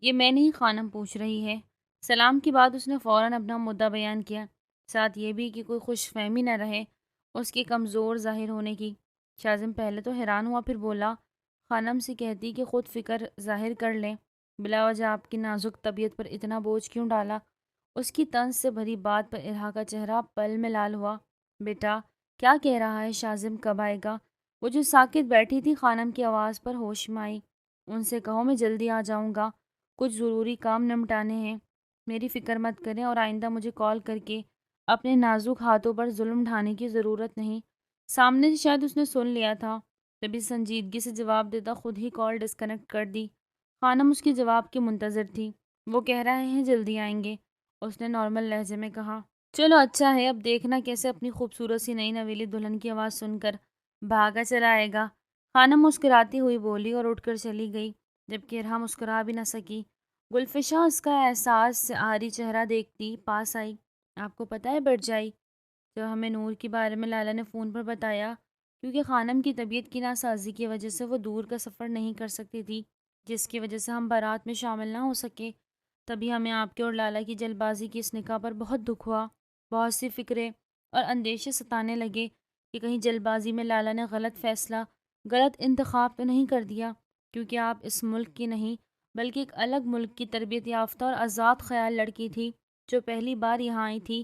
یہ میں نہیں، خانم پوچھ رہی ہے۔ سلام کے بعد اس نے فوراً اپنا مدعا بیان کیا، ساتھ یہ بھی کہ کوئی خوش فہمی نہ رہے اس کے کمزور ظاہر ہونے کی۔ شاذم پہلے تو حیران ہوا، پھر بولا، خانم سے کہتی کہ خود فکر ظاہر کر لیں، بلا وجہ آپ کی نازک طبیعت پر اتنا بوجھ کیوں ڈالا؟ اس کی طنز سے بھری بات پر ارہا کا چہرہ پل میں لال ہوا۔ بیٹا کیا کہہ رہا ہے شاذم، کب آئے گا؟ وہ جو ساکت بیٹھی تھی خانم کی آواز پر ہوش میں آئی۔ ان سے کہو میں جلدی آ جاؤں گا، کچھ ضروری کام نمٹانے ہیں۔ میری فکر مت کریں اور آئندہ مجھے کال کر کے اپنے نازک ہاتھوں پر ظلم ڈھانے کی ضرورت نہیں۔ سامنے سے شاید اس نے سن لیا تھا، تبھی سنجیدگی سے جواب دیتا خود ہی کال ڈسکنیکٹ کر دی۔ خانم اس کے جواب کی منتظر تھی۔ وہ کہہ رہے ہیں جلدی آئیں گے، اس نے نارمل لہجے میں کہا۔ چلو اچھا ہے، اب دیکھنا کیسے اپنی خوبصورت سی نئی نویلی دلہن کی آواز سن کر بھاگا چلا آئے گا۔ خانم مسکراتی ہوئی بولی اور اٹھ کر چلی گئی، جبکہ ارہا مسکرا بھی نہ سکی۔ گلفشاں اس کا احساس سے عاری چہرہ دیکھتی پاس آئی۔ آپ کو پتہ ہے بٹ جائی، جب ہمیں نور کے بارے میں لالا نے فون پر بتایا، کیونکہ خانم کی طبیعت کی ناسازی کی وجہ سے وہ دور کا سفر نہیں کر سکتی تھی، جس کی وجہ سے ہم بارات میں شامل نہ ہو سکے، تبھی ہمیں آپ کے اور لالا کی جلد بازی کی اس نکاح پر بہت دکھ ہوا۔ بہت سی فکریں اور اندیشے ستانے لگے کہ کہیں جلد بازی میں لالا نے غلط فیصلہ، غلط انتخاب تو نہیں کر دیا، کیونکہ آپ اس ملک کی نہیں بلکہ ایک الگ ملک کی تربیت یافتہ اور آزاد خیال لڑکی تھی جو پہلی بار یہاں آئی تھی۔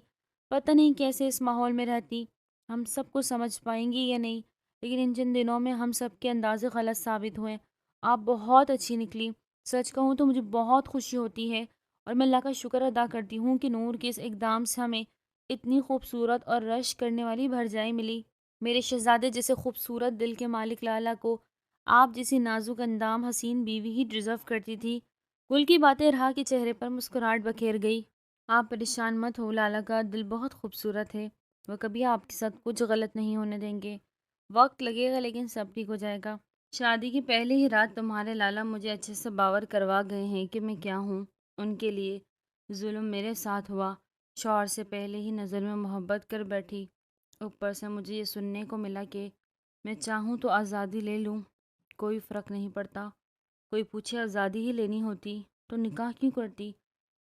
پتہ نہیں کیسے اس ماحول میں رہتی، ہم سب کو سمجھ پائیں گی یا نہیں، لیکن ان چند دنوں میں ہم سب کے اندازے غلط ثابت ہوئے۔ آپ بہت اچھی نکلی، سچ کہوں تو مجھے بہت خوشی ہوتی ہے اور میں اللہ کا شکر ادا کرتی ہوں کہ نور کے اس اقدام سے ہمیں اتنی خوبصورت اور رشک کرنے والی بھرجائی ملی۔ میرے شہزادے جیسے خوبصورت دل کے مالک لالا کو آپ جیسی نازک اندام حسین بیوی ہی ڈیزرو کرتی تھی۔ گل کی باتیں رہا کے چہرے پر مسکراہٹ بکھیر گئی۔ آپ پریشان مت ہو، لالا کا دل بہت خوبصورت ہے، وہ کبھی آپ کے ساتھ کچھ غلط نہیں ہونے دیں گے۔ وقت لگے گا لیکن سب ٹھیک ہو جائے گا۔ شادی کی پہلی ہی رات تمہارے لالا مجھے اچھے سے باور کروا گئے ہیں کہ میں کیا ہوں ان کے لیے۔ ظلم میرے ساتھ ہوا، شوہر سے پہلے ہی نظر میں محبت کر بیٹھی، اوپر سے مجھے یہ سننے کو ملا کہ میں چاہوں تو آزادی لے لوں، کوئی فرق نہیں پڑتا۔ کوئی پوچھے آزادی ہی لینی ہوتی تو نکاح کیوں کرتی؟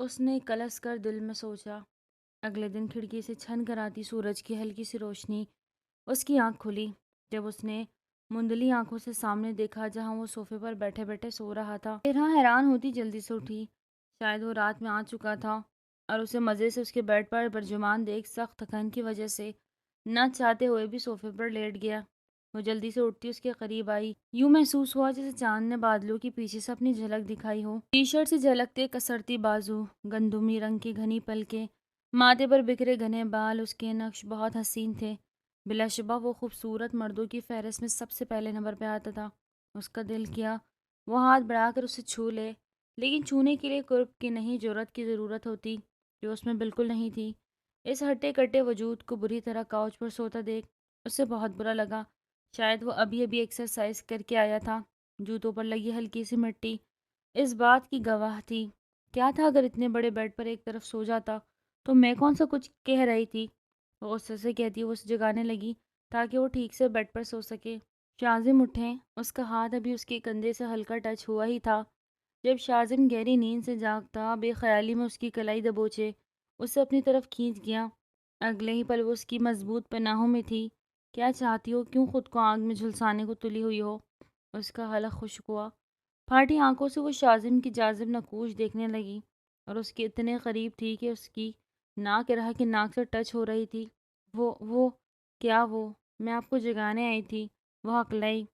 اس نے کلس کر دل میں سوچا۔ اگلے دن کھڑکی سے چھن کر آتی سورج کی ہلکی سی روشنی اس کی آنکھ کھلی جب اس نے مندلی آنکھوں سے سامنے دیکھا جہاں وہ صوفے پر بیٹھے بیٹھے سو رہا تھا۔ حیران ہوتی جلدی سے اٹھی، شاید وہ رات میں آ چکا تھا اور اسے مزے سے اس کے بیڈ پر برجمان دیکھ سخت تھکن کی وجہ سے نہ چاہتے ہوئے بھی صوفے پر لیٹ گیا۔ وہ جلدی سے اٹھتی اس کے قریب آئی، یوں محسوس ہوا جیسے چاند نے بادلوں کے پیچھے سے اپنی جھلک دکھائی ہو۔ ٹی شرٹ سے جھلکتے کسرتی بازو، گندمی رنگ کی گھنی پلکیں، ماتھے پر بکھرے گھنے بال، اس کے نقش بہت حسین تھے۔ بلا شبہ وہ خوبصورت مردوں کی فہرست میں سب سے پہلے نمبر پہ آتا تھا۔ اس کا دل کیا وہ ہاتھ بڑھا کر اسے چھو لے، لیکن چھونے کے لیے قرب کی نہیں جرأت کی ضرورت ہوتی، جو اس میں بالکل نہیں تھی۔ اس ہٹے کٹے وجود کو بری طرح کاؤچ پر سوتا دیکھ اسے بہت برا لگا۔ شاید وہ ابھی ابھی ایکسرسائز کر کے آیا تھا، جوتوں پر لگی ہلکی سی مٹی اس بات کی گواہ تھی۔ کیا تھا اگر اتنے بڑے بیڈ پر ایک طرف سو جاتا تو میں کون سا کچھ کہہ رہی تھی؟ وہ غصے سے کہتی وہ اسے جگانے لگی تاکہ وہ ٹھیک سے بیڈ پر سو سکے۔ شاذم اٹھے، اس کا ہاتھ ابھی اس کے کندھے سے ہلکا ٹچ ہوا ہی تھا جب شاذم گہری نیند سے جاگتا بے خیالی میں اس کی کلائی دبوچے اسے اپنی طرف کھینچ گیا۔ اگلے ہی پل وہ اس کی مضبوط پناہوں میں تھی۔ کیا چاہتی ہو؟ کیوں خود کو آگ میں جھلسانے کو تلی ہوئی ہو؟ اس کا حلق خشک ہوا، پھاٹی آنکھوں سے وہ شاذم کی جاذب نقوش دیکھنے لگی اور اس کے اتنے قریب تھی کہ اس کی ناک رہا کہ ناک سے ٹچ ہو رہی تھی۔ وہ کیا وہ؟ میں آپ کو جگانے آئی تھی، وہ ہکلائی۔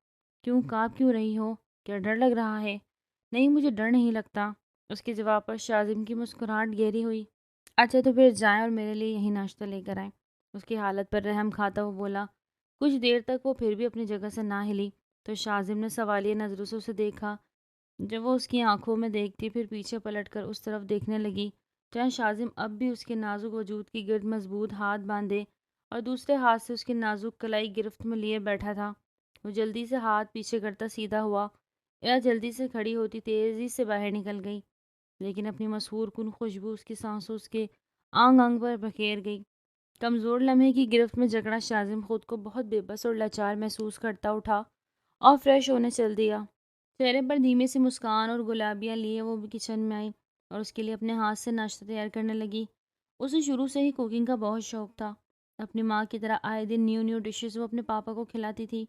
کیوں کانپ کیوں رہی ہو؟ کیا ڈر لگ رہا ہے؟ نہیں مجھے ڈر نہیں لگتا، اس کے جواب پر شاذم کی مسکراہٹ گہری ہوئی۔ اچھا تو پھر جائیں اور میرے لیے یہی ناشتہ لے کر آئیں۔ اس کی حالت پر رحم کھاتا وہ بولا۔ کچھ دیر تک وہ پھر بھی اپنی جگہ سے نہ ہلی تو شاذم نے سوالیہ نظروں سے اسے دیکھا۔ جب وہ اس کی آنکھوں میں دیکھتی پھر پیچھے پلٹ کر اس طرف دیکھنے لگی جہاں شاذم اب بھی اس کے نازک وجود کی گرد مضبوط ہاتھ باندھے اور دوسرے ہاتھ سے اس کی نازک کلائی گرفت میں لیے بیٹھا تھا۔ وہ جلدی سے ہاتھ پیچھے کرتا سیدھا ہوا یا جلدی سے کھڑی ہوتی تیزی سے باہر نکل گئی، لیکن اپنی مسحور کن خوشبو اس کی سانسوں اس کے آنگ آنگ پر بکھیر گئی۔ کمزور لمحے کی گرفت میں جکڑا شاذم خود کو بہت بے بس اور لاچار محسوس کرتا اٹھا اور فریش ہونے چل دیا۔ چہرے پر دھیمی سی مسکان اور گلابیاں لیے وہ بھی کچن میں آئی اور اس کے لیے اپنے ہاتھ سے ناشتہ تیار کرنے لگی۔ اسے شروع سے ہی کوکنگ کا بہت شوق تھا، اپنی ماں کی طرح آئے دن نیو ڈشز وہ اپنے پاپا کو کھلاتی تھی۔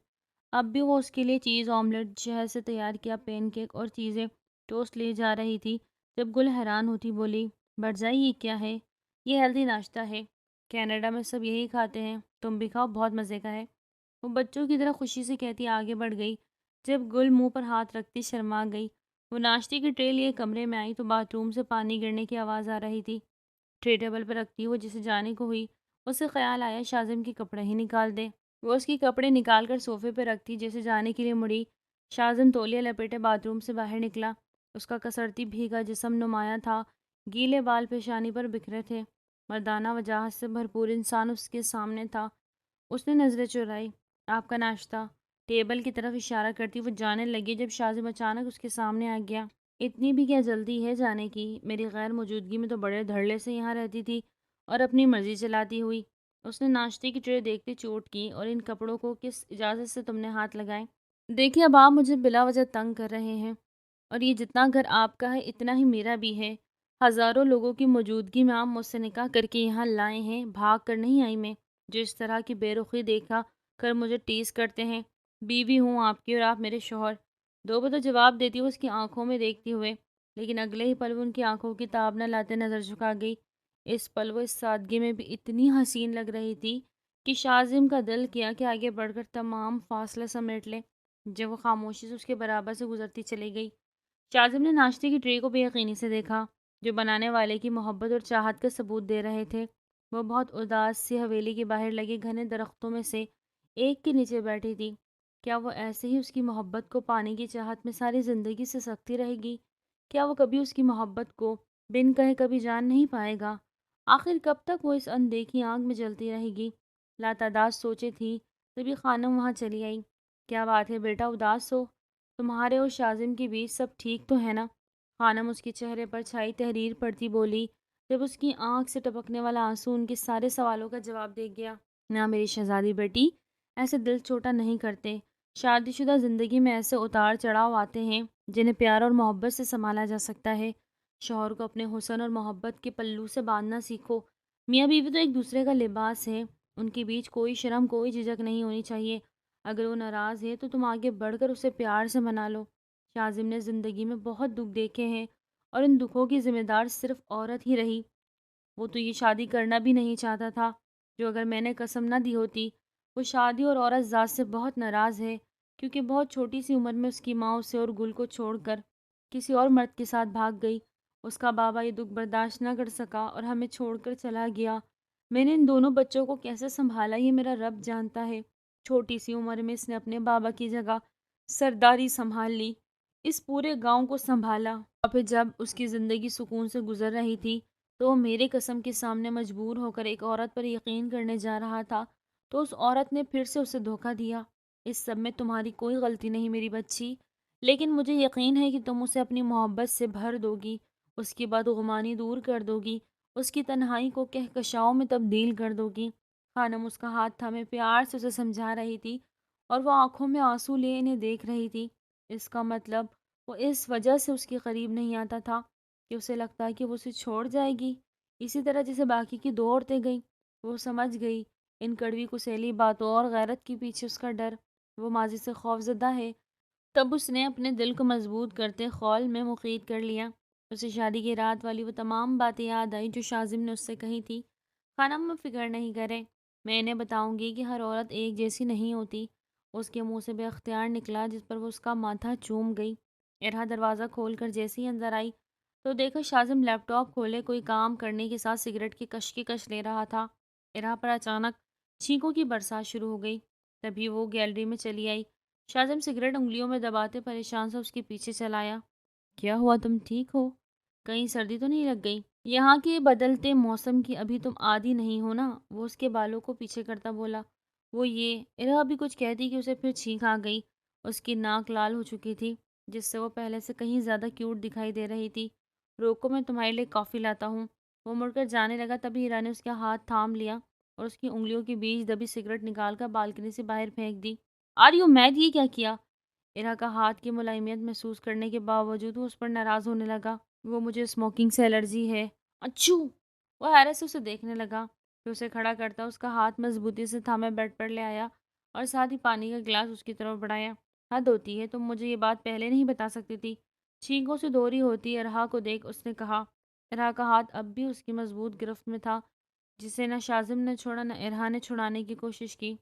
اب بھی وہ اس کے لیے چیز آملیٹ شہد سے تیار کیا پین کیک اور چیزیں ٹوسٹ لے جا رہی تھی جب گل حیران ہوتی بولی، بٹ جائی یہ کیا ہے؟ یہ ہیلدی ناشتہ ہے، کینیڈا میں سب یہی کھاتے ہیں، تم بھی کھاؤ، بہت مزے کا ہے۔ وہ بچوں کی طرح خوشی سے کہتی آگے بڑھ گئی۔ جب گل منہ پر ہاتھ رکھتی شرما گئی۔ وہ ناشتے کی ٹرے لیے کمرے میں آئی تو باتھ روم سے پانی گرنے کی آواز آ رہی تھی۔ ٹرے ٹیبل پر رکھتی وہ جسے جانے کو ہوئی، اسے خیال آیا شاذم کے کپڑے ہی نکال دے۔ وہ اس کی کپڑے نکال کر صوفے پہ رکھتی جیسے جانے کے لیے مڑی۔ شاذم تولیہ لپیٹے باتھ روم سے باہر نکلا۔ اس کا کسرتی بھیگا جسم نمایاں تھا، گیلے بال پیشانی پر بکھرے تھے۔ مردانہ وجاہت سے بھرپور انسان اس کے سامنے تھا۔ اس نے نظریں چرائی۔ آپ کا ناشتہ، ٹیبل کی طرف اشارہ کرتی وہ جانے لگی جب شاذم اچانک اس کے سامنے آ گیا۔ اتنی بھی کیا جلدی ہے جانے کی؟ میری غیر موجودگی میں تو بڑے دھڑلے سے یہاں رہتی تھی اور اپنی مرضی چلاتی ہوئی۔ اس نے ناشتے کی ٹرے دیکھتے چوٹ کی، اور ان کپڑوں کو کس اجازت سے تم نے ہاتھ لگائے؟ دیکھیے اب آپ مجھے بلا وجہ تنگ کر رہے ہیں، اور یہ جتنا گھر آپ کا ہے اتنا ہی میرا بھی ہے۔ ہزاروں لوگوں کی موجودگی میں آپ مجھ سے نکاح کر کے یہاں لائے ہیں، بھاگ کر نہیں آئی میں جو اس طرح کی بے رخی دیکھا کر مجھے ٹیز کرتے ہیں۔ بیوی ہوں آپ کی اور آپ میرے شوہر۔ دو بدو جواب دیتی وہ اس کی آنکھوں میں دیکھتے ہوئے، لیکن اگلے ہی پل وہ ان کی آنکھوں کی تاب نہ لاتے نظر جھکا گئی۔ اس پل وہ اس سادگی میں بھی اتنی حسین لگ رہی تھی کہ شاذم کا دل کیا کہ آگے بڑھ کر تمام فاصلے سمیٹ لے۔ جب وہ خاموشی سے اس کے برابر سے گزرتی چلی گئی، شاذم نے ناشتے کی ٹرے کو بے یقینی سے دیکھا، جو بنانے والے کی محبت اور چاہت کا ثبوت دے رہے تھے۔ وہ بہت اداس سی حویلی کے باہر لگے گھنے درختوں میں سے ایک کے نیچے بیٹھی تھی۔ کیا وہ ایسے ہی اس کی محبت کو پانے کی چاہت میں ساری زندگی سے سکتی رہے گی؟ کیا وہ کبھی اس کی محبت کو بن کہے کبھی جان نہیں پائے گا؟ آخر کب تک وہ اس اندیکھی آگ میں جلتی رہے گی؟ لاتعداد سوچیں تھی تبھی خانم وہاں چلی آئی۔ کیا بات ہے بیٹا، اداس ہو؟ تمہارے اور شاذم کے بیچ سب ٹھیک تو ہے نا؟ خانم اس کے چہرے پر چھائی تحریر پڑتی بولی، جب اس کی آنکھ سے ٹپکنے والا آنسو ان کے سارے سوالوں کا جواب دے گیا۔ نہ میری شہزادی بیٹی، ایسے دل چھوٹا نہیں کرتے۔ شادی شدہ زندگی میں ایسے اتار چڑھاؤ آتے ہیں جنہیں پیار اور محبت سے سنبھالا جا سکتا ہے۔ شوہر کو اپنے حسن اور محبت کے پلو سے باندھنا سیکھو۔ میاں بیوی تو ایک دوسرے کا لباس ہے، ان کے بیچ کوئی شرم کوئی جھجک نہیں ہونی چاہیے۔ اگر وہ ناراض ہے تو تم آگے بڑھ کر اسے پیار سے منا لو۔ شاذم نے زندگی میں بہت دکھ دیکھے ہیں، اور ان دکھوں کی ذمہ دار صرف عورت ہی رہی۔ وہ تو یہ شادی کرنا بھی نہیں چاہتا تھا، جو اگر میں نے قسم نہ دی ہوتی۔ وہ شادی اور عورت ذات سے بہت ناراض ہے، کیونکہ بہت چھوٹی سی عمر میں اس کی ماں اسے اور گل کو چھوڑ کر کسی اور مرد کے ساتھ بھاگ گئی۔ اس کا بابا یہ دکھ برداشت نہ کر سکا اور ہمیں چھوڑ کر چلا گیا۔ میں نے ان دونوں بچوں کو کیسے سنبھالا یہ میرا رب جانتا ہے۔ چھوٹی سی عمر میں اس نے اپنے بابا کی جگہ سرداری سنبھال لی، اس پورے گاؤں کو سنبھالا، اور پھر جب اس کی زندگی سکون سے گزر رہی تھی تو وہ میرے قسم کے سامنے مجبور ہو کر ایک عورت پر یقین کرنے جا رہا تھا، تو اس عورت نے پھر سے اسے دھوکہ دیا۔ اس سب میں تمہاری کوئی غلطی نہیں میری بچی، لیکن مجھے یقین ہے کہ تم اسے اپنی محبت سے بھر دو گی، اس کی بدگمانی دور کر دو گی، اس کی تنہائی کو کہکشاؤں میں تبدیل کر دو گی۔ خانم اس کا ہاتھ تھامے پیار سے اسے سمجھا رہی تھی، اور وہ آنکھوں میں آنسو لیے انہیں دیکھ رہی تھی۔ اس کا مطلب وہ اس وجہ سے اس کے قریب نہیں آتا تھا کہ اسے لگتا کہ وہ اسے چھوڑ جائے گی، اسی طرح جیسے باقی کی دو عورتیں گئیں۔ وہ سمجھ گئی ان کڑوی کسیلی باتوں اور غیرت کے پیچھے اس کا ڈر۔ وہ ماضی سے خوف زدہ ہے۔ تب اس نے اپنے دل کو مضبوط کرتے خول میں مقید کر لیا۔ اسے شادی کی رات والی وہ تمام باتیں یاد آئی جو شاذم نے اس سے کہی تھی۔ خانم فکر نہیں کرے، میں انہیں بتاؤں گی کہ ہر عورت ایک جیسی نہیں ہوتی۔ اس کے منہ سے بے اختیار نکلا، جس پر وہ اس کا ماتھا چوم گئی۔ ارہا دروازہ کھول کر جیسے ہی اندر آئی تو دیکھا شاذم لیپ ٹاپ کھولے کوئی کام کرنے کے ساتھ سگریٹ کی کش لے رہا تھا۔ ارہا پر اچانک چھینکوں کی برسات شروع ہو گئی۔ تبھی وہ گیلری میں چلی آئی۔ شاذم سگریٹ انگلیوں میں دباتے پریشان سے اس کے پیچھے چلایا۔ کیا ہوا، تم ٹھیک ہو؟ کہیں سردی تو نہیں لگ گئی؟ یہاں کے بدلتے موسم کی ابھی تم عادی نہیں ہو نا؟ وہ اس کے بالوں کو پیچھے کرتا بولا۔ وہ یہ ارہا بھی کچھ کہتی کہ اسے پھر چھینک آ گئی۔ اس کی ناک لال ہو چکی تھی، جس سے وہ پہلے سے کہیں زیادہ کیوٹ دکھائی دے رہی تھی۔ روکو، میں تمہارے لیے کافی لاتا ہوں۔ وہ مڑ کر جانے لگا، تبھی ہیرا نے اس کا ہاتھ تھام لیا اور اس کی انگلیوں کے بیچ دبی سگریٹ نکال کر بالکنی سے باہر پھینک دی۔ Are you made? یہ کیا کیا؟ ارہا کا ہاتھ کی ملائمیت محسوس کرنے کے باوجود وہ اس پر ناراض ہونے لگا۔ وہ مجھے اسموکنگ سے الرجی ہے۔ اچھو! وہ حیرت سے اسے دیکھنے لگا، پھر اسے کھڑا کرتا اس کا ہاتھ مضبوطی سے تھامے بیڈ پر لے آیا اور ساتھ ہی پانی کا گلاس اس کی طرف بڑھایا۔ حد ہوتی ہے، تم مجھے یہ بات پہلے نہیں بتا سکتی تھی۔ چھینکوں سے دوری ہوتی ارہا کو دیکھ اس نے کہا۔ ارہا کا ہاتھ اب بھی اس کی مضبوط گرفت میں تھا، جسے نہ شازم نے چھوڑا نہ ارہا نے چھڑانے کی کوشش کی۔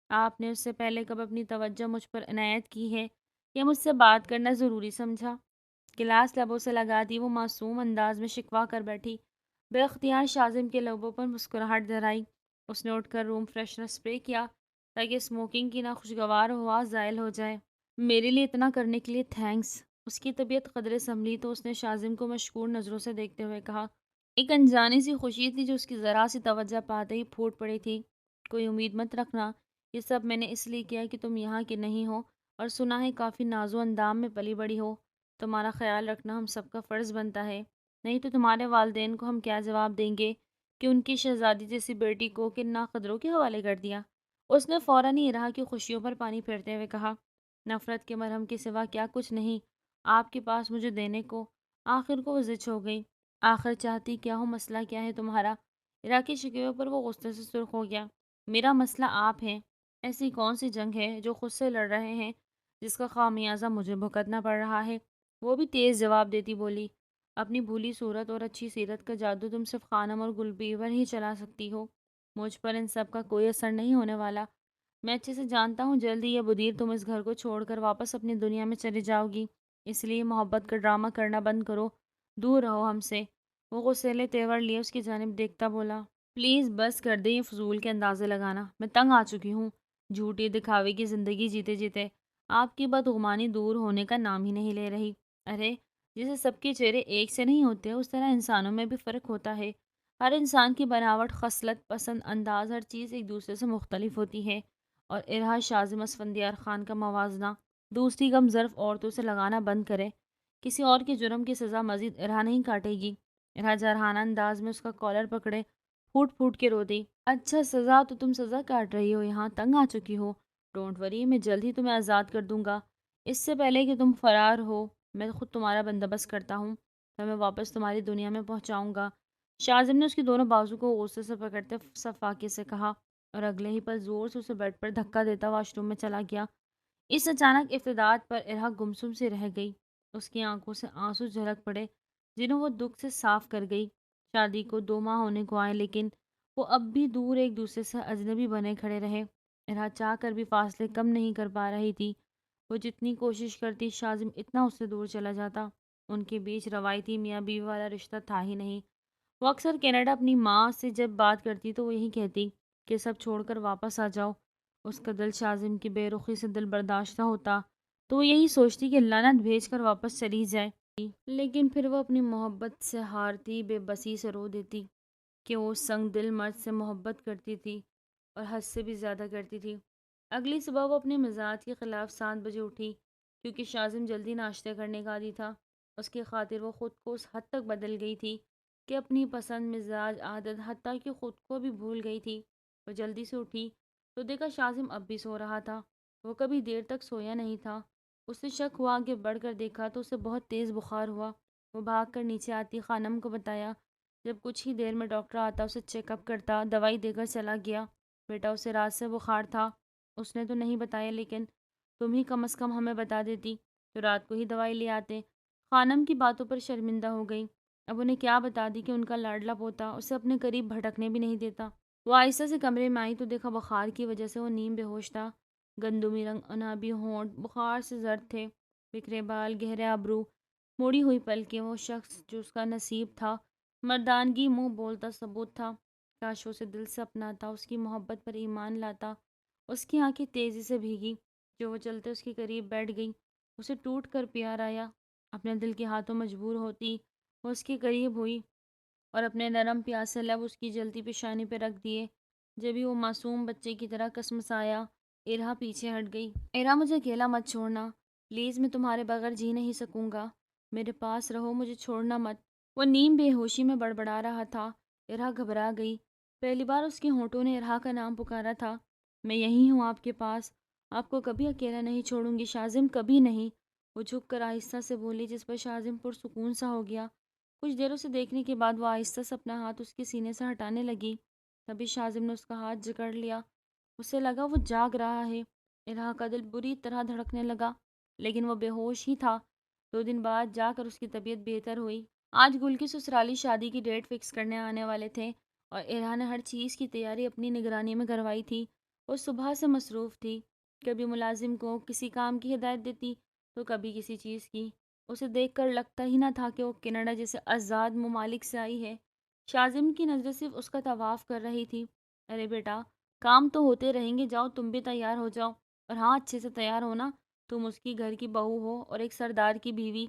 آپ نے اس سے پہلے کب اپنی توجہ مجھ پر عنایت کی ہے یا مجھ سے بات کرنا ضروری سمجھا؟ گلاس لبوں سے لگا دی وہ معصوم انداز میں شکوا کر بیٹھی۔ بے اختیار شازم کے لبوں پر مسکراہٹ درائی۔ اس نے اٹھ کر روم فریشنر اسپرے کیا تاکہ اسموکنگ کی ناخوشگوار ہوا زائل ہو جائے۔ میرے لیے اتنا کرنے کے لیے تھینکس۔ اس کی طبیعت قدرے سنبھلی تو اس نے شازم کو مشکور نظروں سے دیکھتے ہوئے کہا۔ ایک انجانی سی خوشی تھی جو اس کی ذرا سی توجہ پاتے ہی پھوٹ پڑی تھی۔ کوئی امید مت رکھنا، یہ سب میں نے اس لیے کیا کہ تم یہاں کے نہیں ہو اور سنا ہے کافی ناز و اندام میں پلی بڑی ہو۔ تمہارا خیال رکھنا ہم سب کا فرض بنتا ہے، نہیں تو تمہارے والدین کو ہم کیا جواب دیں گے کہ ان کی شہزادی جیسی بیٹی کو کن ناقدروں کے حوالے کر دیا۔ اس نے فوراً ہی ارہا کی خوشیوں پر پانی پھیرتے ہوئے کہا۔ نفرت کے مرہم کے سوا کیا کچھ نہیں آپ کے پاس مجھے دینے کو؟ آخر کو وہ زچ ہو گئی۔ آخر چاہتی کیا ہو؟ مسئلہ کیا ہے تمہارا؟ ارہا کے شکوے پر وہ غصے سے سرخ ہو گیا۔ میرا مسئلہ آپ ہیں۔ ایسی کون سی جنگ ہے جو خود سے لڑ رہے ہیں جس کا خامیازہ مجھے بھگتنا پڑ رہا ہے؟ وہ بھی تیز جواب دیتی بولی۔ اپنی بھولی صورت اور اچھی سیرت کا جادو تم صرف خانم اور گلبیور ہی چلا سکتی ہو، مجھ پر ان سب کا کوئی اثر نہیں ہونے والا۔ میں اچھے سے جانتا ہوں جلدی یا بدیر تم اس گھر کو چھوڑ کر واپس اپنی دنیا میں چلی جاؤ گی، اس لیے محبت کا ڈرامہ کرنا بند کرو، دور رہو ہم سے۔ وہ غصیلے تیور لیے اس کی جانب دیکھتا بولا۔ پلیز بس کر دیں یہ فضول کے اندازے لگانا، میں تنگ آ چکی ہوں جھوٹی دکھاوے کی زندگی جیتے جیتے۔ آپ کی بدگمانی دور ہونے کا نام ہی نہیں لے رہی۔ ارے جیسے سب کے چہرے ایک سے نہیں ہوتے اس طرح انسانوں میں بھی فرق ہوتا ہے۔ ہر انسان کی بناوٹ، خصلت، پسند، انداز، ہر چیز ایک دوسرے سے مختلف ہوتی ہے، اور ارہا شازم اسفندیار خان کا موازنہ دوسری کم ظرف عورتوں سے لگانا بند کرے۔ کسی اور کے جرم کی سزا مزید ارہا نہیں کاٹے گی۔ ارہا جارحانہ انداز میں اس کا کالر پکڑے پھوٹ پھوٹ کے رو دی۔ اچھا سزا تو تم سزا کاٹ رہی ہو، یہاں تنگ آ چکی ہو۔ ڈونٹ وری، میں جلد ہی تمہیں آزاد کر دوں گا۔ اس سے پہلے کہ تم فرار ہو میں خود تمہارا بندوبست کرتا ہوں، میں واپس تمہاری دنیا میں پہنچاؤں گا۔ شازم نے اس کی دونوں بازو کو غصے سے پکڑتے صفاقے سے کہا اور اگلے ہی پل زور سے اسے بیڈ پر دھکا دیتا واش روم میں چلا گیا۔ اس اچانک ابتداء پر ارہا گمسم سی رہ گئی۔ اس کی آنکھوں سے آنسو جھلک پڑے جنہوں وہ دکھ سے صاف کر گئی۔ شادی کو 2 ماہ ہونے کو آئے لیکن وہ اب بھی دور ایک دوسرے سے اجنبی بنے کھڑے رہے۔ ارہا چاہ کر بھی فاصلے کم نہیں کر پا رہی تھی۔ وہ جتنی کوشش کرتی شازم اتنا اس سے دور چلا جاتا۔ ان کے بیچ روایتی میاں بیوی والا رشتہ تھا ہی نہیں۔ وہ اکثر کینیڈا اپنی ماں سے جب بات کرتی تو وہ یہی کہتی کہ سب چھوڑ کر واپس آ جاؤ۔ اس کا دل شازم کی بے رخی سے دل برداشتہ ہوتا تو وہ یہی سوچتی کہ لعنت بھیج کر واپس چلی جائے، لیکن پھر وہ اپنی محبت سے ہارتی بے بسی سے رو دیتی کہ وہ سنگ دل مرد سے محبت کرتی تھی اور حد سے بھی زیادہ کرتی تھی۔ اگلی صبح وہ اپنے مزاج کے خلاف 7 بجے اٹھی کیونکہ شازم جلدی ناشتے کرنے کا عادی تھا۔ اس کی خاطر وہ خود کو اس حد تک بدل گئی تھی کہ اپنی پسند، مزاج، عادت، حتیٰ کہ خود کو بھی بھول گئی تھی۔ وہ جلدی سے اٹھی تو دیکھا شازم اب بھی سو رہا تھا۔ وہ کبھی دیر تک سویا نہیں تھا۔ اسے شک ہوا، آگے بڑھ کر دیکھا تو اسے بہت تیز بخار ہوا۔ وہ بھاگ کر نیچے آتی خانم کو بتایا۔ جب کچھ ہی دیر میں ڈاکٹر آتا اسے چیک اپ کرتا، دوائی دے کر چلا گیا۔ بیٹا اسے رات سے بخار تھا، اس نے تو نہیں بتایا، لیکن تم ہی کم از کم ہمیں بتا دیتی تو رات کو ہی دوائی لے آتے۔ خانم کی باتوں پر شرمندہ ہو گئی۔ اب انہیں کیا بتا دی کہ ان کا لاڈلا پوتا اسے اپنے قریب بھٹکنے بھی نہیں دیتا۔ وہ آہستہ سے کمرے میں آئی تو دیکھا بخار کی وجہ سے وہ نیم بے ہوش تھا۔ گندمی رنگ، انابی ہونٹ بخار سے زرد تھے، بکھرے بال، گہرے ابرو، موڑی ہوئی پلکیں۔ وہ شخص جو اس کا نصیب تھا، مردانگی منہ بولتا ثبوت تھا۔ کاش وہ اسے دل سے اپناتا، اس کی محبت پر ایمان لاتا۔ اس کی آنکھیں تیزی سے بھیگی جو وہ چلتے اس کے قریب بیٹھ گئی۔ اسے ٹوٹ کر پیار آیا۔ اپنے دل کے ہاتھوں مجبور ہوتی وہ اس کے قریب ہوئی اور اپنے نرم پیاسے لب اس کی جلتی پیشانی پہ رکھ دیے۔ جبھی وہ معصوم بچے کی طرح کسمسایا۔ ارہا پیچھے ہٹ گئی۔ ارہا مجھے اکیلا مت چھوڑنا پلیز، میں تمہارے بغیر جی نہیں سکوں گا، میرے پاس رہو، مجھے چھوڑنا مت۔ وہ نیم بے ہوشی میں بڑبڑا رہا تھا۔ ارہا گھبرا گئی۔ پہلی بار اس کے ہونٹوں نے ارہا کا نام پکارا تھا۔ میں یہیں ہوں آپ کے پاس، آپ کو کبھی اکیلا نہیں چھوڑوں گی شازم، کبھی نہیں۔ وہ جھک کر آہستہ سے بولی جس پر شازم پرسکون سا ہو گیا۔ کچھ دیر اسے دیکھنے کے بعد وہ آہستہ سے اپنا ہاتھ اس کے سینے سے ہٹانے لگی۔ تبھی شازم نے اس کا ہاتھ جکڑ لیا اسے لگا وہ جاگ رہا ہے۔ الہا کا دل بری طرح دھڑکنے لگا، لیکن وہ بے ہوش ہی تھا۔ 2 دن بعد جا کر اس کی طبیعت بہتر ہوئی۔ آج گل کی سسرالی شادی کی ڈیٹ فکس کرنے آنے والے تھے اور الہا نے ہر چیز کی تیاری اپنی نگرانی میں کروائی تھی۔ وہ صبح سے مصروف تھی، کبھی ملازم کو کسی کام کی ہدایت دیتی تو کبھی کسی چیز کی۔ اسے دیکھ کر لگتا ہی نہ تھا کہ وہ کینیڈا جیسے آزاد ممالک سے آئی ہے۔ شازم کی نظریں صرف اس کا طواف کر رہی تھی۔ ارے بیٹا، کام تو ہوتے رہیں گے، جاؤ تم بھی تیار ہو جاؤ، اور ہاں اچھے سے تیار ہونا، تم اس کی گھر کی بہو ہو اور ایک سردار کی بیوی۔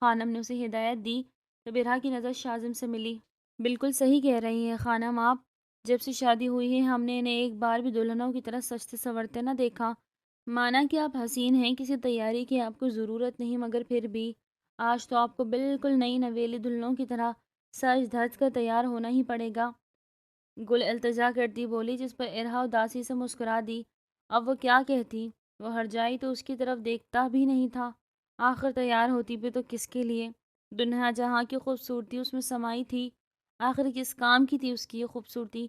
خانم نے اسے ہدایت دی۔ جب ارہا کی نظر شازم سے ملی: بالکل صحیح کہہ رہی ہیں خانم آپ، جب سے شادی ہوئی ہے ہم نے انہیں ایک بار بھی دلہنوں کی طرح سجتے سنورتے نہ دیکھا۔ مانا کہ آپ حسین ہیں، کسی تیاری کی آپ کو ضرورت نہیں، مگر پھر بھی آج تو آپ کو بالکل نئی نویلی دلہنوں کی طرح سج دھج کر تیار ہونا ہی پڑے گا۔ گل التجا کرتی بولی، جس پر ارہا اداسی سے مسکرا دی۔ اب وہ کیا کہتی؟ وہ ہر جائی تو اس کی طرف دیکھتا بھی نہیں تھا۔ آخر تیار ہوتی بھی تو کس کے لیے؟ دنیا جہاں کی خوبصورتی اس میں سمائی تھی، آخر کس کام کی تھی اس کی یہ خوبصورتی؟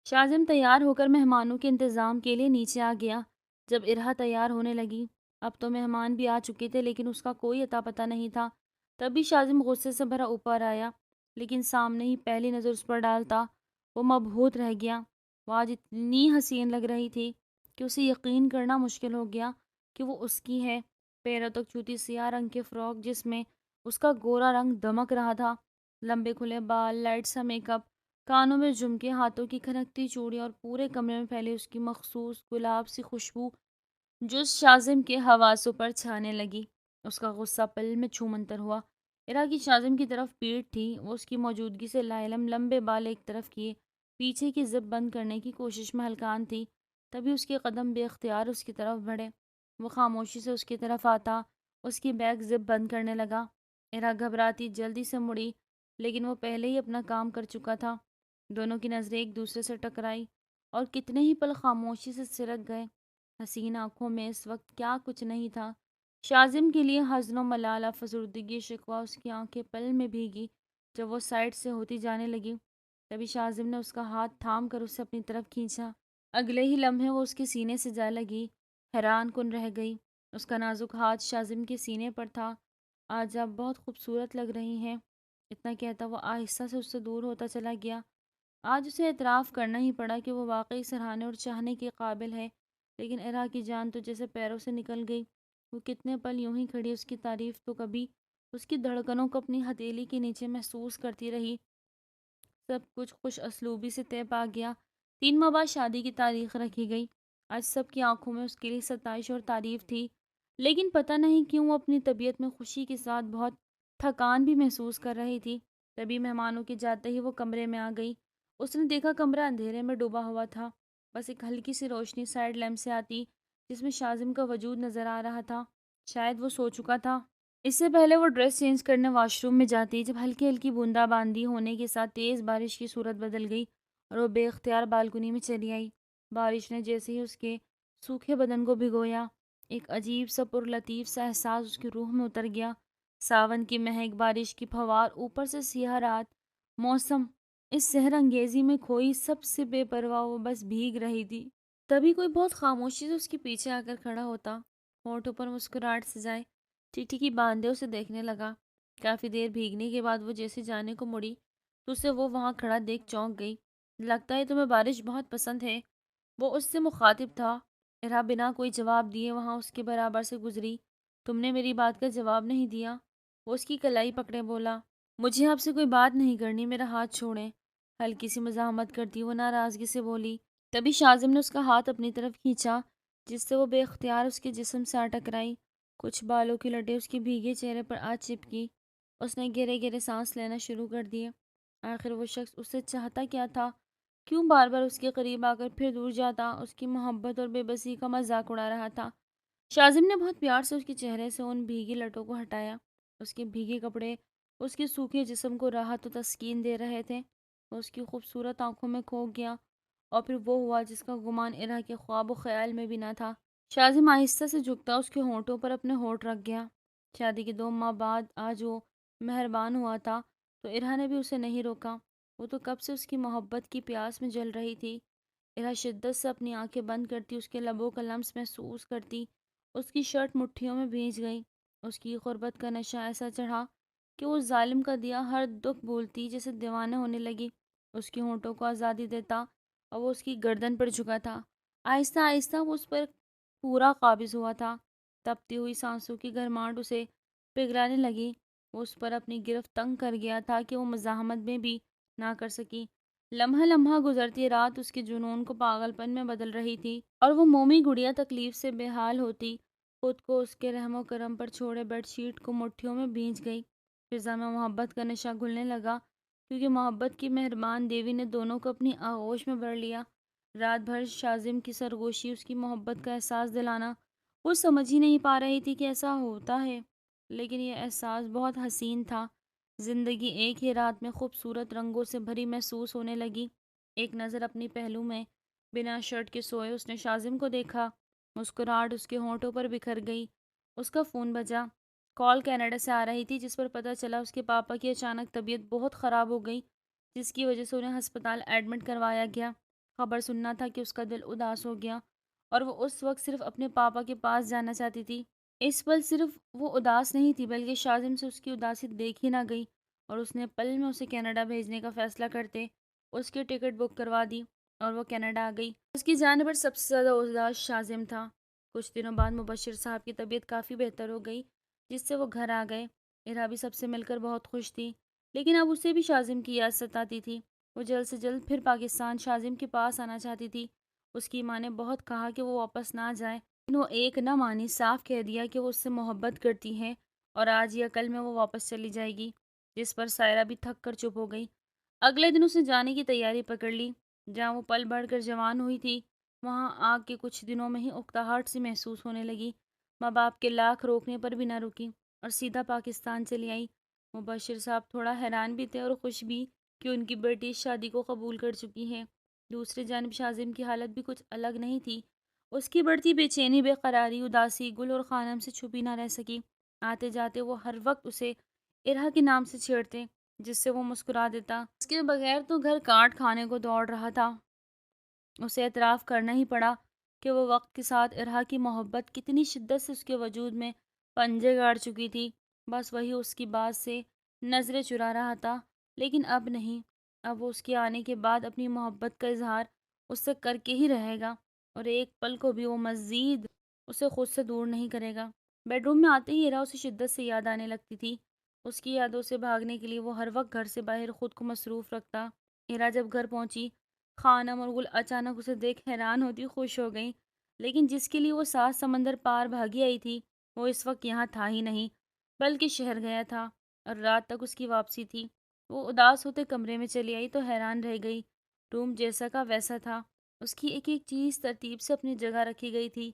شازم تیار ہو کر مہمانوں کے انتظام کے لیے نیچے آ گیا۔ جب ارہا تیار ہونے لگی، اب تو مہمان بھی آ چکے تھے لیکن اس کا کوئی اتا پتہ نہیں تھا۔ تبھی شازم غصے سے بھرا اوپر آیا، لیکن سامنے ہی پہلی نظر اس پر ڈالتا وہ مبہوت رہ گیا۔ وہ آج اتنی حسین لگ رہی تھی کہ اسے یقین کرنا مشکل ہو گیا کہ وہ اس کی ہے۔ پیروں تک چھوٹی سیاہ رنگ کے فراک جس میں اس کا گورا رنگ دمک رہا تھا، لمبے کھلے بال، لائٹ سا میک اپ، کانوں میں جھمکے، ہاتھوں کی کھنکتی چوڑی، اور پورے کمرے میں پھیلی اس کی مخصوص گلاب سی خوشبو جو شازم کے حواسوں پر چھانے لگی۔ اس کا غصہ پل میں چھومنتر ہوا۔ ارا کی شازم کی طرف پیٹھ تھی، وہ اس کی موجودگی سے لائلم لمبے بال ایک طرف کیے پیچھے کی زپ بند کرنے کی کوشش میں ہلکان تھی۔ تبھی اس کے قدم بے اختیار اس کی طرف بڑھے۔ وہ خاموشی سے اس کی طرف آتا اس کی بیگ زپ بند کرنے لگا۔ ارا گھبراتی جلدی سے مڑی، لیکن وہ پہلے ہی اپنا کام کر چکا تھا۔ دونوں کی نظریں ایک دوسرے سے ٹکرائی اور کتنے ہی پل خاموشی سے سرک گئے۔ حسین آنکھوں میں اس وقت کیا کچھ نہیں تھا، شازم کے لیے حزن و ملال، فسردگی، شکوہ۔ اس کی آنکھیں پل میں بھیگی۔ جب وہ سائڈ سے ہوتی جانے لگی تبھی شازم نے اس کا ہاتھ تھام کر اسے اپنی طرف کھینچا۔ اگلے ہی لمحے وہ اس کے سینے سے جا لگی، حیران کن رہ گئی۔ اس کا نازک ہاتھ شازم کے سینے پر تھا۔ آج آپ بہت خوبصورت لگ رہی ہیں، اتنا کہتا وہ آہستہ سے اس سے دور ہوتا چلا گیا۔ آج اسے اعتراف کرنا ہی پڑا کہ وہ واقعی سراہنے اور چاہنے کے قابل ہے، لیکن ارا کی جان تو جیسے پیروں سے نکل گئی۔ وہ کتنے پل یوں ہی کھڑی اس کی تعریف تو کبھی اس کی دھڑکنوں کو اپنی ہتھیلی کے نیچے محسوس کرتی رہی۔ سب کچھ خوش اسلوبی سے طے پا گیا۔ 3 ماہ بعد شادی کی تاریخ رکھی گئی۔ آج سب کی آنکھوں میں اس کے لیے ستائش اور تعریف تھی، لیکن پتہ نہیں کیوں وہ اپنی طبیعت میں خوشی کے ساتھ بہت تھکان بھی محسوس کر رہی تھی۔ تبھی مہمانوں کے جاتے ہی وہ کمرے میں آ گئی۔ اس نے دیکھا کمرہ اندھیرے میں ڈوبا ہوا تھا، بس ایک ہلکی سی روشنی سائڈ لیمپ سے آتی جس میں شازم کا وجود نظر آ رہا تھا۔ شاید وہ سو چکا تھا۔ اس سے پہلے وہ ڈریس چینج کرنے واش روم میں جاتی جب ہلکی ہلکی بوندا باندی ہونے کے ساتھ تیز بارش کی صورت بدل گئی اور وہ بے اختیار بالکنی میں چلی آئی۔ بارش نے جیسے ہی اس کے سوکھے بدن کو بھگویا، ایک عجیب سا پر لطیف سا احساس اس کی روح میں اتر گیا۔ ساون کی مہک، بارش کی پھوار، اوپر سے سیاہ رات، موسم اس سحر انگیزی میں کھوئی سب سے بے پرواہ وہ بس بھیگ رہی تھی۔ تبھی کوئی بہت خاموشی سے اس کے پیچھے آ کر کھڑا ہوتا، ہونٹوں پر مسکراہٹ سجائے ٹھیٹھی باندھے اسے دیکھنے لگا۔ کافی دیر بھیگنے کے بعد وہ جیسے جانے کو مڑی تو اسے وہ وہاں کھڑا دیکھ چونک گئی۔ لگتا ہے تمہیں بارش بہت پسند ہے، وہ اس سے مخاطب تھا۔ ارا بنا کوئی جواب دیے وہاں اس کے برابر سے گزری۔ تم نے میری بات کا جواب نہیں دیا، وہ اس کی کلائی پکڑے بولا۔ مجھے آپ سے کوئی بات نہیں کرنی، میرا ہاتھ چھوڑیں، ہلکی سی مزاحمت کرتی وہ ناراضگی سے بولی۔ تبھی شازم نے اس کا ہاتھ اپنی طرف کھینچا جس سے وہ بے اختیار اس کے جسم سے آ ٹکرائی۔ کچھ بالوں کی لٹیں اس کے بھیگے چہرے پر آ چپکی۔ اس نے گہرے گہرے سانس لینا شروع کر دیے۔ آخر وہ شخص اس سے چاہتا کیا تھا؟ کیوں بار بار اس کے قریب آ کر پھر دور جاتا؟ اس کی محبت اور بے بسی کا مذاق اڑا رہا تھا۔ شازم نے بہت پیار سے اس کے چہرے سے ان بھیگی لٹوں کو ہٹایا۔ اس کے بھیگے کپڑے اس کے سوکھے جسم کو راحت و تسکین دے رہے تھے۔ وہ اس کی خوبصورت آنکھوں میں کھو گیا اور پھر وہ ہوا جس کا گمان ارا کے خواب و خیال میں بھی نہ تھا۔ شازم آہستہ سے جھکتا اس کے ہونٹوں پر اپنے ہونٹ رکھ گیا۔ شادی کے 2 ماہ بعد آج وہ مہربان ہوا تھا تو ارا نے بھی اسے نہیں روکا۔ وہ تو کب سے اس کی محبت کی پیاس میں جل رہی تھی۔ ارا شدت سے اپنی آنکھیں بند کرتی، اس کے لبوں کا لمس محسوس کرتی۔ اس کی شرٹ مٹھیوں میں بھیج گئی۔ اس کی غربت کا نشہ ایسا چڑھا کہ وہ ظالم کا دیا ہر دکھ بھولتی، جیسے دیوانہ ہونے لگی۔ اس کی ہونٹوں کو آزادی دیتا اور وہ اس کی گردن پر جھکا تھا۔ آہستہ آہستہ وہ اس پر پورا قابض ہوا تھا۔ تپتی ہوئی سانسوں کی گرماہٹ اسے پگھلانے لگی۔ وہ اس پر اپنی گرفت تنگ کر گیا تھا کہ وہ مزاحمت میں بھی نہ کر سکی۔ لمحہ لمحہ گزرتی رات اس کے جنون کو پاگل پن میں بدل رہی تھی اور وہ مومی گڑیا تکلیف سے بے حال ہوتی، خود کو اس کے رحم و کرم پر چھوڑے بیڈ شیٹ کو مٹھیوں میں بھیج گئی۔ فضا میں محبت کا نشہ گھلنے لگا، کیونکہ محبت کی مہربان دیوی نے دونوں کو اپنی آغوش میں بھر لیا۔ رات بھر شازم کی سرگوشی، اس کی محبت کا احساس دلانا، وہ سمجھ ہی نہیں پا رہی تھی کہ ایسا ہوتا ہے، لیکن یہ احساس بہت حسین تھا۔ زندگی ایک ہی رات میں خوبصورت رنگوں سے بھری محسوس ہونے لگی۔ ایک نظر اپنی پہلو میں بنا شرٹ کے سوئے اس نے شازم کو دیکھا۔ مسکراہٹ اس کے ہونٹوں پر بکھر گئی۔ اس کا فون بجا۔ کال کینیڈا سے آ رہی تھی، جس پر پتہ چلا اس کے پاپا کی اچانک طبیعت بہت خراب ہو گئی، جس کی وجہ سے انہیں ہسپتال ایڈمٹ کروایا گیا۔ خبر سننا تھا کہ اس کا دل اداس ہو گیا اور وہ اس وقت صرف اپنے پاپا کے پاس جانا چاہتی تھی۔ اس پل صرف وہ اداس نہیں تھی، بلکہ شازم سے اس کی اداسی دیکھی نہ گئی، اور اس نے پل میں اسے کینیڈا بھیجنے کا فیصلہ کرتے اس کی ٹکٹ بک کروا دی اور وہ کینیڈا آ گئی۔ اس کی جانب پر سب سے زیادہ اداس شازم تھا۔ کچھ دنوں بعد مبشر صاحب کی طبیعت کافی بہتر ہو گئی، جس سے وہ گھر آ گئے۔ ارا بھی سب سے مل کر بہت خوش تھی، لیکن اب اسے بھی شازم کی یاد ستاتی تھی۔ وہ جلد سے جلد پھر پاکستان شازم کے پاس آنا چاہتی تھی۔ اس کی ماں نے بہت کہا کہ وہ واپس نہ جائے، لیکن وہ ایک نہ مانی، صاف کہہ دیا کہ وہ اس سے محبت کرتی ہے اور آج یا کل میں وہ واپس چلی جائے گی، جس پر سائرہ بھی تھک کر چپ ہو گئی۔ اگلے دن اسے جانے کی تیاری پکڑ لی۔ جہاں وہ پل بڑھ کر جوان ہوئی تھی، وہاں آگ کے کچھ دنوں میں ہی اکتاہٹ سی محسوس ہونے لگی۔ ماں باپ کے لاکھ روکنے پر بھی نہ رکی اور سیدھا پاکستان چلی آئی۔ مبشر صاحب تھوڑا حیران بھی تھے اور خوش بھی کہ ان کی بیٹی اس شادی کو قبول کر چکی ہے۔ دوسری جانب شازم کی حالت بھی کچھ الگ نہیں تھی۔ اس کی بڑھتی بے چینی، بے قراری، اداسی گل اور خانم سے چھپی نہ رہ سکی۔ آتے جاتے وہ ہر وقت اسے ارہا کے نام سے چھیڑتے، جس سے وہ مسکرا دیتا۔ اس کے بغیر تو گھر کاٹ کھانے کو دوڑ رہا تھا۔ اسے اعتراف کرنا ہی پڑا کہ وہ وقت کے ساتھ ارہا کی محبت کتنی شدت سے اس کے وجود میں پنجے گاڑ چکی تھی۔ بس وہی اس کی بات سے نظریں چرا رہا تھا، لیکن اب نہیں۔ اب وہ اس کے آنے کے بعد اپنی محبت کا اظہار اس سے کر کے ہی رہے گا، اور ایک پل کو بھی وہ مزید اسے خود سے دور نہیں کرے گا۔ بیڈ روم میں آتے ہی ارا اسے شدت سے یاد آنے لگتی تھی۔ اس کی یادوں سے بھاگنے کے لیے وہ ہر وقت گھر سے باہر خود کو مصروف رکھتا۔ ارا جب گھر پہنچی، خانم اور گل اچانک اسے دیکھ حیران ہوتی خوش ہو گئیں، لیکن جس کے لیے وہ 7 سمندر پار بھاگی آئی تھی، وہ اس وقت یہاں تھا ہی نہیں، بلکہ شہر گیا تھا، اور رات تک اس کی واپسی تھی۔ وہ اداس ہوتے کمرے میں چلی آئی تو حیران رہ گئی۔ روم جیسا کا ویسا تھا، اس کی ایک ایک چیز ترتیب سے اپنی جگہ رکھی گئی تھی۔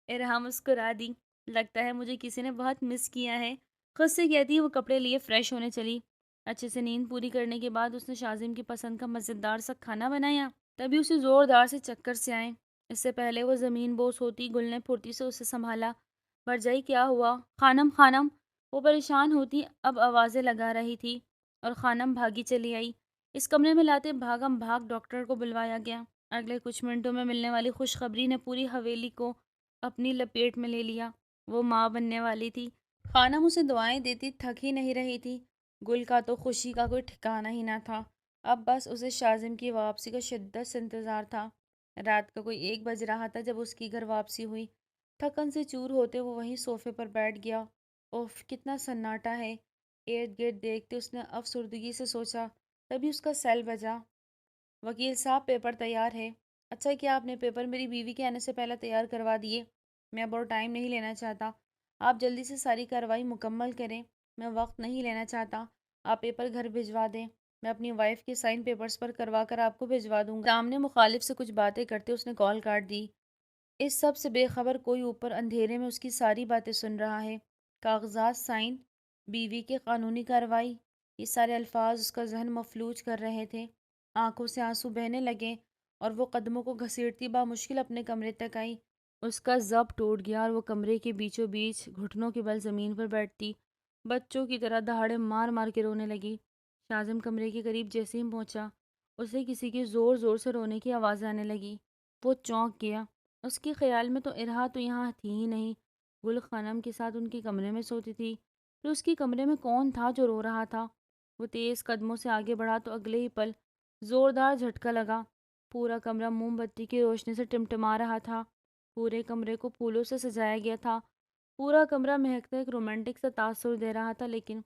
ارہا مسکرا دی۔ لگتا ہے مجھے کسی نے بہت مس کیا ہے، خود سے کہتی وہ کپڑے لیے فریش ہونے چلی۔ اچھے سے نیند پوری کرنے کے بعد اس نے شازم کی پسند کا مزیدار سا کھانا بنایا، تبھی اسے زوردار سے چکر سے آئے۔ اس سے پہلے وہ زمین بوس ہوتی، گل نے پھرتی سے اسے سنبھالا۔ برجائی کیا ہوا؟ خانم خانم، وہ پریشان ہوتی اب آوازیں لگا رہی تھی، اور خانم بھاگی چلی آئی۔ اس کمرے میں لاتے بھاگم بھاگ ڈاکٹر کو بلوایا گیا۔ اگلے کچھ منٹوں میں ملنے والی خوشخبری نے پوری حویلی کو اپنی لپیٹ میں لے لیا۔ وہ ماں بننے والی تھی۔ خانم اسے دعائیں دیتی تھک ہی نہیں رہی تھی۔ گل کا تو خوشی کا کوئی ٹھکانہ ہی نہ تھا۔ اب بس اسے شازم کی واپسی کا شدت سے انتظار تھا۔ رات کا کوئی 1 بج رہا تھا جب اس کی گھر واپسی ہوئی۔ تھکن سے چور ہوتے وہ وہیں صوفے پر بیٹھ گیا۔ اوف، کتنا سناٹا ہے! ارد گرد دیکھتے اس نے افسردگی سے سوچا۔ تبھی اس کا سیل بجا۔ وکیل صاحب، پیپر تیار ہے۔ اچھا کیا آپ نے پیپر میری بیوی کے آنے سے پہلے تیار کروا دیے۔ میں بہت ٹائم نہیں لینا چاہتا، آپ جلدی سے ساری کارروائی مکمل کریں۔ میں وقت نہیں لینا چاہتا، آپ پیپر گھر بھجوا دیں، میں اپنی وائف کے سائن پیپرز پر کروا کر آپ کو بھجوا دوں گا۔ سامنے مخالف سے کچھ باتیں کرتے اس نے کال کاٹ دی۔ اس سب سے بے خبر کوئی اوپر اندھیرے میں اس کی ساری باتیں سن رہا ہے۔ کاغذات، سائن، بیوی کے قانونی کارروائی، یہ سارے الفاظ اس کا ذہن مفلوج کر رہے تھے۔ آنکھوں سے آنسو بہنے لگے اور وہ قدموں کو گھسیٹتی بامشکل اپنے کمرے تک آئی۔ اس کا ضبط ٹوٹ گیا اور وہ کمرے کے بیچوں بیچ گھٹنوں کے بل زمین پر بیٹھتی بچوں کی طرح دہاڑے مار مار کے رونے لگی۔ شازم کمرے کے قریب جیسے ہی پہنچا، اسے کسی کے زور زور سے رونے کی آواز آنے لگی۔ وہ چونک گیا۔ اس کے خیال میں تو ارہا تو یہاں تھی ہی نہیں، گل خانم کے ساتھ ان کے کمرے میں سوتی تھی۔ پھر اس کے کمرے میں کون تھا جو رو رہا تھا؟ وہ تیز قدموں سے آگے بڑھا تو اگلے ہی پل زوردار جھٹکا لگا۔ پورا کمرہ موم بتی کی روشنی سے ٹمٹما رہا تھا۔ پورے کمرے کو پھولوں سے سجایا گیا تھا۔ پورا کمرہ مہکتا ایک رومانٹک سا تاثر دے رہا تھا، لیکن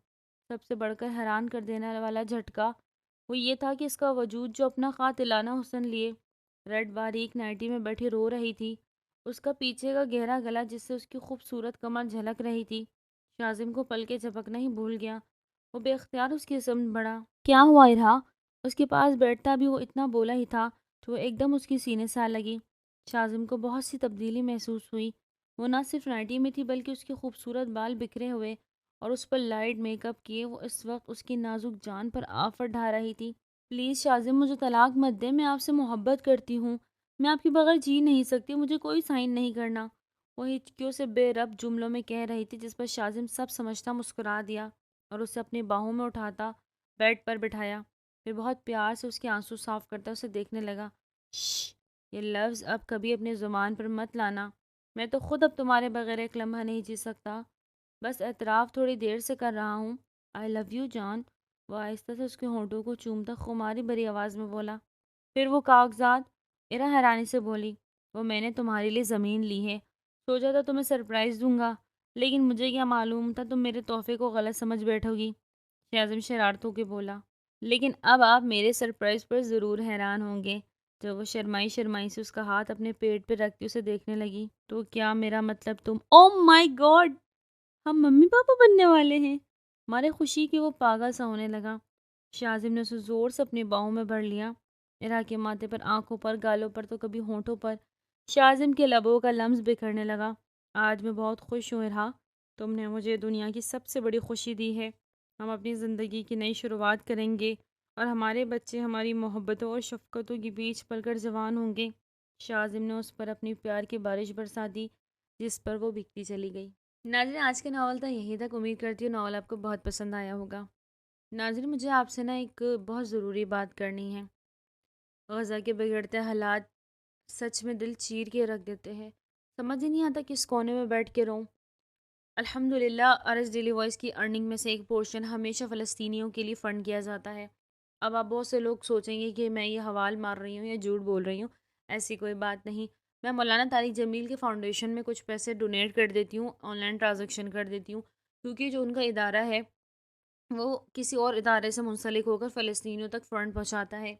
سب سے بڑھ کر حیران کر دینے والا جھٹکا وہ یہ تھا کہ اس کا وجود جو اپنا قاتلانہ حسن لیے ریڈ باریک نائٹی میں بیٹھی رو رہی تھی، اس کا پیچھے کا گہرا گلا جس سے اس کی خوبصورت کمر جھلک رہی تھی، شازم کو پل کے جھپکنا ہی بھول گیا۔ وہ بے اختیار اس کی سمت بڑھا۔ کیا ہوا ارہا؟ اس کے پاس بیٹھتا بھی وہ اتنا بولا ہی تھا کہ وہ ایک دم اس کی سینے سے آ لگی۔ شازم کو بہت سی تبدیلی محسوس ہوئی۔ وہ نہ صرف نائٹی میں تھی بلکہ اس کے خوبصورت بال بکھرے ہوئے اور اس پر لائٹ میک اپ کیے وہ اس وقت اس کی نازک جان پر آفت ڈھا رہی تھی۔ پلیز شازم، مجھے طلاق مت دے، میں آپ سے محبت کرتی ہوں، میں آپ کے بغیر جی نہیں سکتی، مجھے کوئی سائن نہیں کرنا، وہ ہچکیوں سے بے ربط جملوں میں کہہ رہی تھی، جس پر شازم سب سمجھتا مسکرا دیا اور اسے اپنی باہوں میں اٹھاتا بیڈ پر بٹھایا۔ پھر بہت پیار سے اس کے آنسو صاف کرتا اسے دیکھنے لگا۔ شش، یہ لفظ اب کبھی اپنے زبان پر مت لانا، میں تو خود اب تمہارے بغیر ایک لمحہ نہیں جی سکتا، بس اعتراف تھوڑی دیر سے کر رہا ہوں، آئی لو یو جان۔ وہ آہستہ سے اس کے ہونٹوں کو چومتا خماری بھری آواز میں بولا۔ پھر وہ کاغذات؟ ارا حیرانی سے بولی۔ وہ میں نے تمہارے لیے زمین لی ہے، سوچا تھا تمہیں سرپرائز دوں گا، لیکن مجھے کیا معلوم تھا تم میرے تحفے کو غلط سمجھ بیٹھو گی، شازم شرارتوں کے بولا۔ لیکن اب آپ میرے سرپرائز پر ضرور حیران ہوں گے۔ جب وہ شرمائی شرمائی سے اس کا ہاتھ اپنے پیٹ پہ رکھتی اسے دیکھنے لگی، تو کیا میرا مطلب تم، او مائی گاڈ، ہم ممی پاپا بننے والے ہیں؟ مارے خوشی کہ وہ پاگل سا ہونے لگا۔ شازم نے اسے زور سے اپنی باہوں میں بھر لیا۔ ارا کے ماتھے پر، آنکھوں پر، گالوں پر تو کبھی ہونٹوں پر شازم کے لبوں کا لمس بکھرنے لگا۔ آج میں بہت خوش ہوں ارہا، تم نے مجھے دنیا کی سب سے بڑی خوشی دی ہے۔ ہم اپنی زندگی کی نئی شروعات کریں گے اور ہمارے بچے ہماری محبتوں اور شفقتوں کے بیچ پل کر جوان ہوں گے۔ شازم نے اس پر اپنی پیار کی بارش برسا دی، جس پر وہ بکتی چلی گئی۔ ناظرین، آج کا ناول تھا یہیں تک، امید کرتی ہوں ناول آپ کو بہت پسند آیا ہوگا۔ ناظرین، مجھے آپ سے ایک بہت ضروری بات کرنی ہے۔ غزہ کے بگڑتے حالات سچ میں دل چیر کے رکھ دیتے ہیں، سمجھ ہی نہیں آتا کس کونے میں بیٹھ کے رہوں۔ الحمدللہ آرس ڈیلی وائس کی ارننگ میں سے ایک پورشن ہمیشہ فلسطینیوں کے لیے فنڈ کیا جاتا ہے۔ اب آپ بہت سے لوگ سوچیں گے کہ میں یہ حوال مار رہی ہوں یا جھوٹ بول رہی ہوں، ایسی کوئی بات نہیں۔ میں مولانا طارق جمیل کے فاؤنڈیشن میں کچھ پیسے ڈونیٹ کر دیتی ہوں، آن لائن ٹرانزیکشن کر دیتی ہوں، کیونکہ جو ان کا ادارہ ہے وہ کسی اور ادارے سے منسلک ہو کر فلسطینیوں تک فنڈ پہنچاتا ہے۔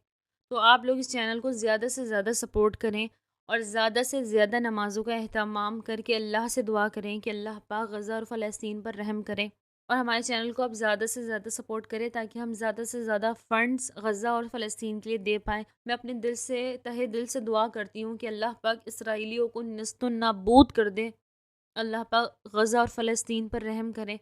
تو آپ لوگ اس چینل کو زیادہ سے زیادہ سپورٹ کریں اور زیادہ سے زیادہ نمازوں کا اہتمام کر کے اللہ سے دعا کریں کہ اللہ پاک غزہ اور فلسطین پر رحم کریں، اور ہمارے چینل کو آپ زیادہ سے زیادہ سپورٹ کریں تاکہ ہم زیادہ سے زیادہ فنڈز غزہ اور فلسطین کے لیے دے پائیں۔ میں اپنے دل سے، تہہ دل سے دعا کرتی ہوں کہ اللہ پاک اسرائیلیوں کو نیست و نابود کر دے، اللہ پاک غزہ اور فلسطین پر رحم کرے۔